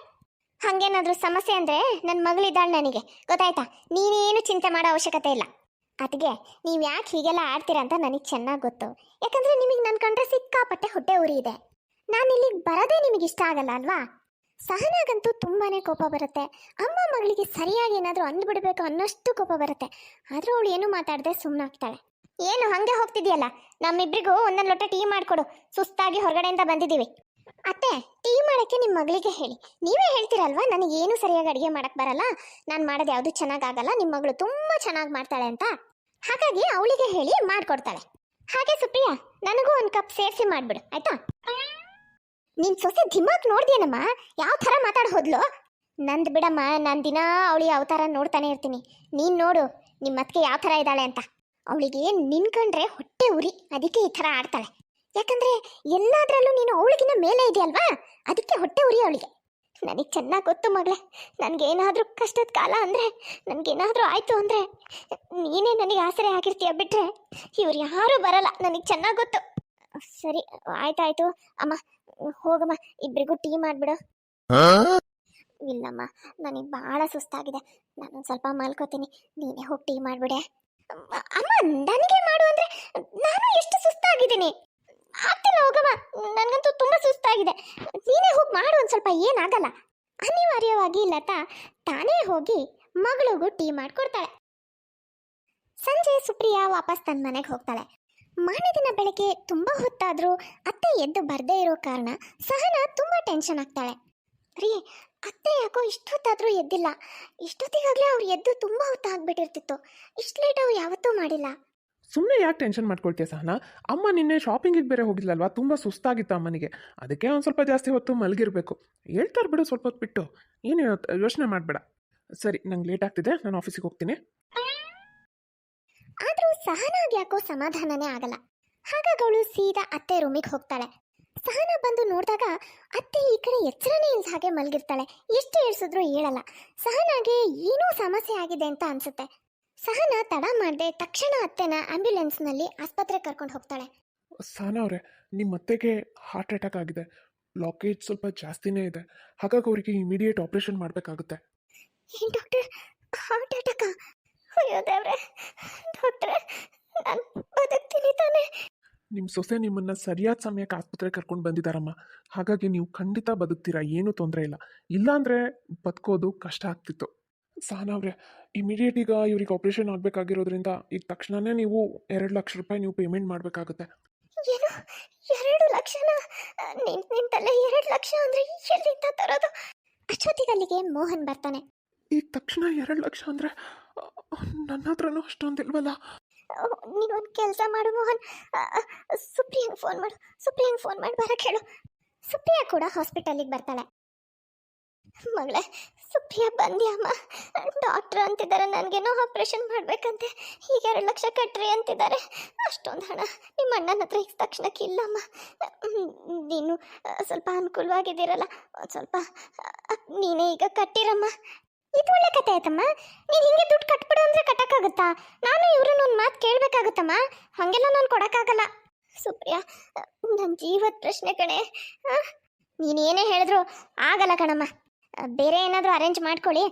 ಹಾಗೇನಾದರೂ ಸಮಸ್ಯೆ ಅಂದರೆ ನನ್ನ ಮಗಳಿದ್ದಾಳೆ ನನಗೆ, ಗೊತ್ತಾಯ್ತಾ? ನೀನೇನು ಚಿಂತೆ ಮಾಡೋ ಅವಶ್ಯಕತೆ ಇಲ್ಲ. ಅದಕ್ಕೆ ನೀವು ಯಾಕೆ ಹೀಗೆಲ್ಲ ಆಡ್ತೀರಾ ಅಂತ ನನಗೆ ಚೆನ್ನಾಗಿ ಗೊತ್ತು. ಯಾಕಂದರೆ ನಿಮಗೆ ನನ್ನ ಕಂಡ್ರೆ ಸಿಕ್ಕಾಪಟ್ಟೆ ಹೊಟ್ಟೆ ಉರಿ ಇದೆ. ನಾನು ಇಲ್ಲಿಗೆ ಬರೋದೇ ನಿಮಗೆ ಇಷ್ಟ ಆಗಲ್ಲ ಅಲ್ವಾ? ಸಹನಾಗಂತೂ ತುಂಬಾ ಕೋಪ ಬರುತ್ತೆ. ಅಮ್ಮ ಮಗಳಿಗೆ ಸರಿಯಾಗಿ ಏನಾದರೂ ಅಂದ್ಬಿಡ್ಬೇಕು ಅನ್ನೋಷ್ಟು ಕೋಪ ಬರುತ್ತೆ. ಆದರೂ ಅವಳು ಏನೂ ಮಾತಾಡದೆ ಸುಮ್ಮನಾಗ್ತಾಳೆ. ಏನು ಹಾಗೆ ಹೋಗ್ತಿದೆಯಲ್ಲ, ನಮ್ಮಿಬ್ಬರಿಗೂ ಒಂದೊಂದು ಲೋಟ ಟೀ ಮಾಡಿಕೊಡು, ಸುಸ್ತಾಗಿ ಹೊರಗಡೆಯಿಂದ ಬಂದಿದ್ದೀವಿ. ಅತ್ತೆ, ಟೀ ಮಾಡಕ್ಕೆ ನಿಮ್ಮ ಮಗಳಿಗೆ ಹೇಳಿ. ನೀವೇ ಹೇಳ್ತೀರಲ್ವಾ ನನಗೇನು ಸರಿಯಾಗಿ ಅಡುಗೆ ಮಾಡಕ್ ಬರಲ್ಲ, ನಾನು ಮಾಡೋದು ಯಾವುದು ಚೆನ್ನಾಗಾಗಲ್ಲ, ನಿಮ್ಮ ಮಗಳು ತುಂಬಾ ಚೆನ್ನಾಗಿ ಮಾಡ್ತಾಳೆ ಅಂತ. ಹಾಗಾಗಿ ಅವಳಿಗೆ ಹೇಳಿ ಮಾಡ್ಕೊಡ್ತಾಳೆ. ಹಾಗೆ ಸುಪ್ರಿಯಾ, ನನಗೂ ಒಂದು ಕಪ್ ಸೇರಿಸಿ ಮಾಡ್ಬಿಡು ಆಯ್ತಾ. ನಿನ್ ಸೊಸೆ ದಿಮಾಕ್ ನೋಡ್ದೇನಮ್ಮ, ಯಾವ ಥರ ಮಾತಾಡ್ ಹೋದ್ಲು. ನಂದು ಬಿಡಮ್ಮ, ನಾನು ದಿನ ಅವಳಿ ಅವತಾರ ನೋಡ್ತಾನೆ ಇರ್ತೀನಿ. ನೀನು ನೋಡು ನಿಮ್ಮ ಅತ್ತಿಗೆ ಯಾವ ಥರ ಇದ್ದಾಳೆ ಅಂತ. ಅವಳಿಗೆ ನಿನ್ಕಂಡ್ರೆ ಹೊಟ್ಟೆ ಉರಿ, ಅದಕ್ಕೆ ಈ ಥರ ಆಡ್ತಾಳೆ. ಯಾಕಂದ್ರೆ ಎಲ್ಲಾದ್ರಲ್ಲೂ ನೀನು ಅವಳಿಗಿನ ಮೇಲೆ ಇದೆಯಲ್ವಾ, ಅದಕ್ಕೆ ಹೊಟ್ಟೆ ಉರಿ ಅವಳಿಗೆ. ನನಗೆ ಚೆನ್ನಾಗಿ ಗೊತ್ತು ಮಗಳೇ, ನನಗೇನಾದರೂ ಕಷ್ಟದ ಕಾಲ ಅಂದರೆ, ನನಗೇನಾದರೂ ಆಯಿತು ಅಂದರೆ ನೀನೇ ನನಗೆ ಆಸರೆ ಆಗಿರ್ತೀಯ, ಬಿಟ್ಟರೆ ಇವ್ರು ಯಾರೂ ಬರಲ್ಲ, ನನಗೆ ಚೆನ್ನಾಗಿ ಗೊತ್ತು. ಸರಿ ಆಯ್ತಾಯ್ತು ಅಮ್ಮ, ಹೋಗಮ್ಮ, ಇಬ್ಬರಿಗೂ ಟೀ ಮಾಡಿಬಿಡು. ಇಲ್ಲಮ್ಮ, ನನಗೆ ಭಾಳ ಸುಸ್ತಾಗಿದೆ, ನಾನು ಸ್ವಲ್ಪ ಮಲ್ಕೋತೀನಿ, ನೀನೇ ಹೋಗಿ ಟೀ ಮಾಡಿಬಿಡೆ. ಅಮ್ಮ, ನನಗೆ ಮಾಡು ಅಂದರೆ ನಾನು ಎಷ್ಟು ಸುಸ್ತಾಗಿದ್ದೀನಿ. ಆಗ್ತಿಲ್ಲ, ಹೋಗಮ್ಮ, ನನಗಂತೂ ತುಂಬ ಸುಸ್ತಾಗಿದೆ, ನೀನೇ ಹೋಗಿ ಮಾಡು ಒಂದು ಸ್ವಲ್ಪ, ಏನಾಗಲ್ಲ. ಅನಿವಾರ್ಯವಾಗಿ ಲತಾ ತಾನೇ ಹೋಗಿ ಮಗಳಿಗೂ ಟೀ ಮಾಡಿಕೊಡ್ತಾಳೆ. ಸಂಜೆ ಸುಪ್ರಿಯಾ ವಾಪಸ್ ತನ್ನ ಮನೆಗೆ ಹೋಗ್ತಾಳೆ. ಮಾರನೇ ದಿನ ಬೆಳಗ್ಗೆ ತುಂಬ ಹೊತ್ತಾದರೂ ಅತ್ತೆ ಎದ್ದು ಬರದೇ ಇರೋ ಕಾರಣ ಸಹನಾ ತುಂಬ ಟೆನ್ಷನ್ ಆಗ್ತಾಳೆ. ರೀ, ಅತ್ತೆ ಯಾಕೋ ಇಷ್ಟೊತ್ತಾದರೂ ಎದ್ದಿಲ್ಲ, ಇಷ್ಟೊತ್ತಿಗಾಗಲೇ ಅವ್ರು ಎದ್ದು ತುಂಬ ಹೊತ್ತಾಗ್ಬಿಟ್ಟಿರ್ತಿತ್ತು, ಇಷ್ಟು ಲೇಟ್ ಅವ್ರು ಯಾವತ್ತೂ ಮಾಡಿಲ್ಲ. ಸುಮ್ಮನೆ ಯಾಕೆ ಟೆನ್ಷನ್ ಮಾಡ್ಕೊಳ್ತೀಯ ಸಹನಾ? ಅಮ್ಮ ನಿನ್ನೆ ಶಾಪಿಂಗಿಗೆ ಬೇರೆ ಹೋಗಿದ್ಲಲ್ವಾ, ತುಂಬ ಸುಸ್ತಾಗಿತ್ತು ಅಮ್ಮನಿಗೆ, ಅದಕ್ಕೆ ಒಂದು ಸ್ವಲ್ಪ ಜಾಸ್ತಿ ಹೊತ್ತು ಮಲಗಿರಬೇಕು. ಹೇಳ್ತಾರೆ ಬಿಡು, ಸ್ವಲ್ಪ ಹೊತ್ತು ಬಿಟ್ಟು, ಏನು ಯೋಚನೆ ಮಾಡಬೇಡ. ಸರಿ, ನಂಗೆ ಲೇಟ್ ಆಗ್ತಿದೆ, ನಾನು ಆಫೀಸಿಗೆ ಹೋಗ್ತೀನಿ. ಆದರೂ ಸಹನಾಗ್ ಯಾಕೋ ಸಮಾಧಾನನೇ ಆಗಲ್ಲ. ಹಾಗಾಗಿ ಅವಳು ಸೀದಾ ಅತ್ತೆ ರೂಮಿಗೆ ಹೋಗ್ತಾಳೆ. ಸಹನಾ ಬಂದು ನೋಡಿದಾಗ ಅತ್ತೆ ಈ ಕಡೆ ಎಚ್ಚರನೇ ಇಲ್ದ ಹಾಗೆ ಮಲಗಿರ್ತಾಳೆ. ಎಷ್ಟು ಏಳ್ಸಿದ್ರು ಹೇಳಲ್ಲ. ಸಹನಾಗೆ ಏನೋ ಸಮಸ್ಯೆ ಆಗಿದೆ ಅಂತ ಅನ್ಸುತ್ತೆ. ಸಹನಾ ತಡ ಮಾಡದೆ ತಕ್ಷಣ ಅತ್ತೆನ ಆಂಬ್ಯುಲೆನ್ಸ್ನಲ್ಲಿ ಆಸ್ಪತ್ರೆಗೆ ಕರ್ಕೊಂಡು ಹೋಗ್ತಾಳೆ. ಸಹನಾ ಅವರೇ, ನಿಮ್ಮ ಅತ್ತೆಗೆ ಹಾರ್ಟ್ ಅಟ್ಯಾಕ್ ಆಗಿದೆ, ಬ್ಲಾಕೇಜ್ ಸ್ವಲ್ಪ ಜಾಸ್ತಿನೇ ಇದೆ, ಹಾಗಾಗಿ ಅವರಿಗೆ ಇಮಿಡಿಯೇಟ್ ಆಪರೇಷನ್ ಮಾಡಬೇಕಾಗುತ್ತೆ. ಏನ್ ಡಾಕ್ಟರ್, ಹಾರ್ಟ್ ಅಟ್ಯಾಕಾ? ಅಯ್ಯೋ ದೇವ್ರೆ, ಡಾಕ್ಟ್ರೆ, ನಾನು ಬದುಕ್ತೀನಿ ತಾನೆ? ನಿಮ್ಮ ಸೊಸೆ ನಿಮ್ಮನ್ನು ಸರಿಯಾದ ಸಮಯಕ್ಕೆ ಆಸ್ಪತ್ರೆಗೆ ಕರ್ಕೊಂಡು ಬಂದಿದ್ದಾರಮ್ಮ, ಹಾಗಾಗಿ ನೀವು ಖಂಡಿತ ಬದುಕ್ತೀರಾ, ಏನೂ ತೊಂದರೆ ಇಲ್ಲ. ಇಲ್ಲಾಂದರೆ ಬದುಕೋದು ಕಷ್ಟ ಆಗ್ತಿತ್ತು. ಸಹನಾ ಅವರೇ, ಇಮಿಡಿಯೇಟ್ ಈಗ ಇವ್ರಿಗೆ ಆಪರೇಷನ್ ಆಗಬೇಕಾಗಿರೋದ್ರಿಂದ ಈಗ ತಕ್ಷಣವೇ ನೀವು 2 ಲಕ್ಷ ರೂಪಾಯಿ ನೀವು ಪೇಮೆಂಟ್ ಮಾಡಬೇಕಾಗುತ್ತೆ. ಏನು, 2 ಲಕ್ಷನ? ನಿಂತಲ್ಲೇ 2 ಲಕ್ಷ ಅಂದ್ರೆ ಎಲ್ಲಿಂದ ತರೋದು? ಅಷ್ಟೊತ್ತಿಗೆ ಅಲ್ಲಿಗೆ ಮೋಹನ್ ಬರ್ತಾನೆ. ಈಗ ತಕ್ಷಣ 2 ಲಕ್ಷ ಅಂದರೆ ನನ್ನ ಹತ್ರನೂ ಅಷ್ಟೊಂದಿಲ್ವಲ್ಲ. ನೀನೊಂದು ಕೆಲಸ ಮಾಡು ಮೋಹನ್, ಸುಪ್ರಿಯಂಗೆ ಫೋನ್ ಮಾಡು, ಸುಪ್ರಿಯಂಗೆ ಫೋನ್ ಮಾಡಿ ಬರಕ್ಕೆ ಹೇಳು. ಸುಪ್ರಿಯಾ ಕೂಡ ಹಾಸ್ಪಿಟಲಿಗೆ ಬರ್ತಾಳೆ. ಮಗಳೇ ಸುಪ್ರಿಯಾ ಬಂದ್ಯಮ್ಮ, ಡಾಕ್ಟ್ರ್ ಅಂತಿದ್ದಾರೆ ನನಗೇನೋ ಆಪ್ರೇಷನ್ ಮಾಡಬೇಕಂತೆ, ಈಗ 2 ಲಕ್ಷ ಕಟ್ರಿ ಅಂತಿದ್ದಾರೆ. ಅಷ್ಟೊಂದು ಹಣ ನಿಮ್ಮ ಅಣ್ಣನ ಹತ್ರ ಈಗ ತಕ್ಷಣಕ್ಕೆ ಇಲ್ಲಮ್ಮ. ನೀನು ಸ್ವಲ್ಪ ಅನುಕೂಲವಾಗಿದ್ದೀರಲ್ಲ, ಸ್ವಲ್ಪ ನೀನೇ ಈಗ ಕಟ್ಟಿರಮ್ಮ. ಇದು ಒಳ್ಳೆ ಕತೆ ಆಯ್ತಮ್ಮ. ನೀನು ಹಿಂಗೆ ದುಡ್ಡು ಕಟ್ಬಿಡು ಅಂದರೆ ಕಟ್ಟಕ್ಕಾಗುತ್ತಾ? ನಾನು ಇವ್ರನ್ನ ಒಂದು ಮಾತು ಕೇಳಬೇಕಾಗುತ್ತಮ್ಮ, ಹಾಗೆಲ್ಲ ನಾನು ಕೊಡೋಕ್ಕಾಗಲ್ಲ. ಸುಪ್ರಿಯಾ, ನನ್ನ ಜೀವದ ಪ್ರಶ್ನೆ ಕಣೆ, ನೀನೇನೇ ಹೇಳಿದ್ರು ಆಗಲ್ಲ ಕಣಮ್ಮ. ಬೇರೆ ಏನಾದರೂ ಅರೇಂಜ್ ಮಾಡ್ಕೊಳ್ಳಿ,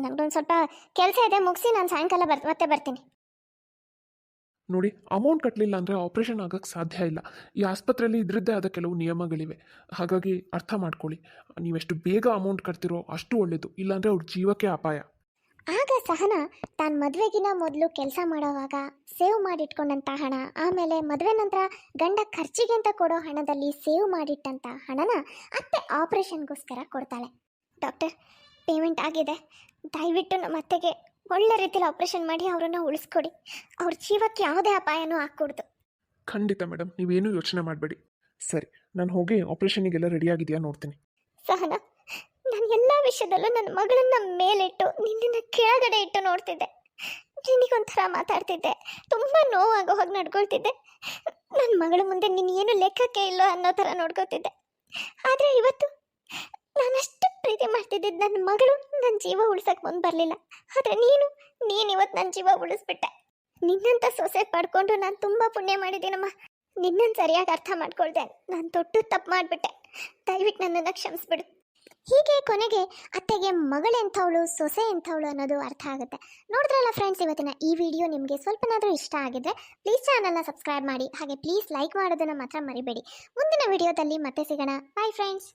ನಮ್ದೊಂದು ಸ್ವಲ್ಪ ಕೆಲಸ ಇದೆ, ಮುಗಿಸಿ ನಾನು ಸಾಯಂಕಾಲ ಮತ್ತೆ ಬರ್ತೀನಿ. ನೋಡಿ, ಅಮೌಂಟ್ ಕಟ್ಟಲಿಲ್ಲ ಅಂದರೆ ಆಪ್ರೇಷನ್ ಆಗೋಕ್ಕೆ ಸಾಧ್ಯ ಇಲ್ಲ. ಈ ಆಸ್ಪತ್ರೆಯಲ್ಲಿ ಇದರದ್ದೇ ಆದ ಕೆಲವು ನಿಯಮಗಳಿವೆ, ಹಾಗಾಗಿ ಅರ್ಥ ಮಾಡ್ಕೊಳ್ಳಿ. ನೀವೆಷ್ಟು ಬೇಗ ಅಮೌಂಟ್ ಕಟ್ತಿರೋ ಅಷ್ಟು ಒಳ್ಳೆಯದು, ಇಲ್ಲಾಂದರೆ ಅವ್ರ ಜೀವಕ್ಕೆ ಅಪಾಯ. ಆಗ ಸಹನಾ ತಾನು ಮದುವೆಗಿನ ಮೊದಲು ಕೆಲಸ ಮಾಡೋವಾಗ ಸೇವ್ ಮಾಡಿಟ್ಕೊಂಡಂಥ ಹಣ, ಆಮೇಲೆ ಮದುವೆ ನಂತರ ಗಂಡ ಖರ್ಚಿಗೆ ಅಂತ ಕೊಡೋ ಹಣದಲ್ಲಿ ಸೇವ್ ಮಾಡಿಟ್ಟಂಥ ಹಣನ ಅತ್ತೆ ಆಪ್ರೇಷನ್ಗೋಸ್ಕರ ಕೊಡ್ತಾಳೆ. ಡಾಕ್ಟರ್, ಪೇಮೆಂಟ್ ಆಗಿದೆ, ದಯವಿಟ್ಟು ನಮ್ಮ ಅತ್ತೆಗೆ ಒಳ್ಳೆ ರೀತಿಯಲ್ಲಿ ಆಪ್ರೇಷನ್ ಮಾಡಿ ಅವರನ್ನು ಉಳಿಸ್ಕೊಡಿ, ಅವ್ರ ಜೀವಕ್ಕೆ ಯಾವುದೇ ಅಪಾಯನೂ ಆಗ್ಕೊಡ್ದು. ಖಂಡಿತ ಮೇಡಮ್, ನೀವೇನೂ ಯೋಚನೆ ಮಾಡಬೇಡಿ. ಸರಿ, ನಾನು ಹೋಗಿ ಆಪ್ರೇಷನಿಗೆಲ್ಲ ರೆಡಿ ಆಗಿದೆಯಾ ನೋಡ್ತೀನಿ. ಸಹನಾ, ನಾನು ಎಲ್ಲ ವಿಷಯದಲ್ಲೂ ನನ್ನ ಮಗಳನ್ನ ಮೇಲಿಟ್ಟು ನಿನ್ನನ್ನು ಕೆಳಗಡೆ ಇಟ್ಟು ನೋಡ್ತಿದ್ದೆ, ನಿನಗೊಂಥರ ಮಾತಾಡ್ತಿದ್ದೆ, ತುಂಬ ನೋವಾಗೋ ಹಾಗೆ ನಡ್ಕೊಳ್ತಿದ್ದೆ. ನನ್ನ ಮಗಳ ಮುಂದೆ ನೀನು ಏನು ಲೆಕ್ಕಕ್ಕೆ ಇಲ್ಲೋ ಅನ್ನೋ ಥರ ನೋಡ್ಕೊತಿದ್ದೆ. ಆದರೆ ಇವತ್ತು ನಾನಷ್ಟು ಪ್ರೀತಿ ಮಾಡ್ತಿದ್ದಿದ್ದು ನನ್ನ ಮಗಳು ನನ್ನ ಜೀವ ಉಳ್ಸಕ್ಕೆ ಮುಂದೆ ಬರಲಿಲ್ಲ, ಆದರೆ ನೀನು ಇವತ್ತು ನನ್ನ ಜೀವ ಉಳಿಸ್ಬಿಟ್ಟೆ. ನಿನ್ನಂಥ ಸೊಸೆ ಪಡ್ಕೊಂಡು ನಾನು ತುಂಬ ಪುಣ್ಯ ಮಾಡಿದ್ದೀನಮ್ಮ. ನಿನ್ನನ್ನು ಸರಿಯಾಗಿ ಅರ್ಥ ಮಾಡ್ಕೊಳ್ದೆ, ನಾನು ದೊಡ್ಡ ತಪ್ಪು ಮಾಡಿಬಿಟ್ಟೆ, ದಯವಿಟ್ಟು ನನ್ನನ್ನು ಕ್ಷಮಿಸ್ಬಿಡು. ಹೀಗೆ ಕೊನೆಗೆ ಅತ್ತೆಗೆ ಮಗಳೆಂಥವಳು ಸೊಸೆ ಎಂಥವಳು ಅನ್ನೋದು ಅರ್ಥ ಆಗುತ್ತೆ. ನೋಡಿದ್ರಲ್ಲ ಫ್ರೆಂಡ್ಸ್, ಇವತ್ತಿನ ಈ ವಿಡಿಯೋ ನಿಮಗೆ ಸ್ವಲ್ಪನಾದರೂ ಇಷ್ಟ ಆಗಿದ್ರೆ ಪ್ಲೀಸ್ ಚಾನಲ್ನ ಸಬ್ಸ್ಕ್ರೈಬ್ ಮಾಡಿ, ಹಾಗೆ ಪ್ಲೀಸ್ ಲೈಕ್ ಮಾಡೋದನ್ನು ಮಾತ್ರ ಮರಿಬೇಡಿ. ಮುಂದಿನ ವಿಡಿಯೋದಲ್ಲಿ ಮತ್ತೆ ಸಿಗೋಣ. Bye friends.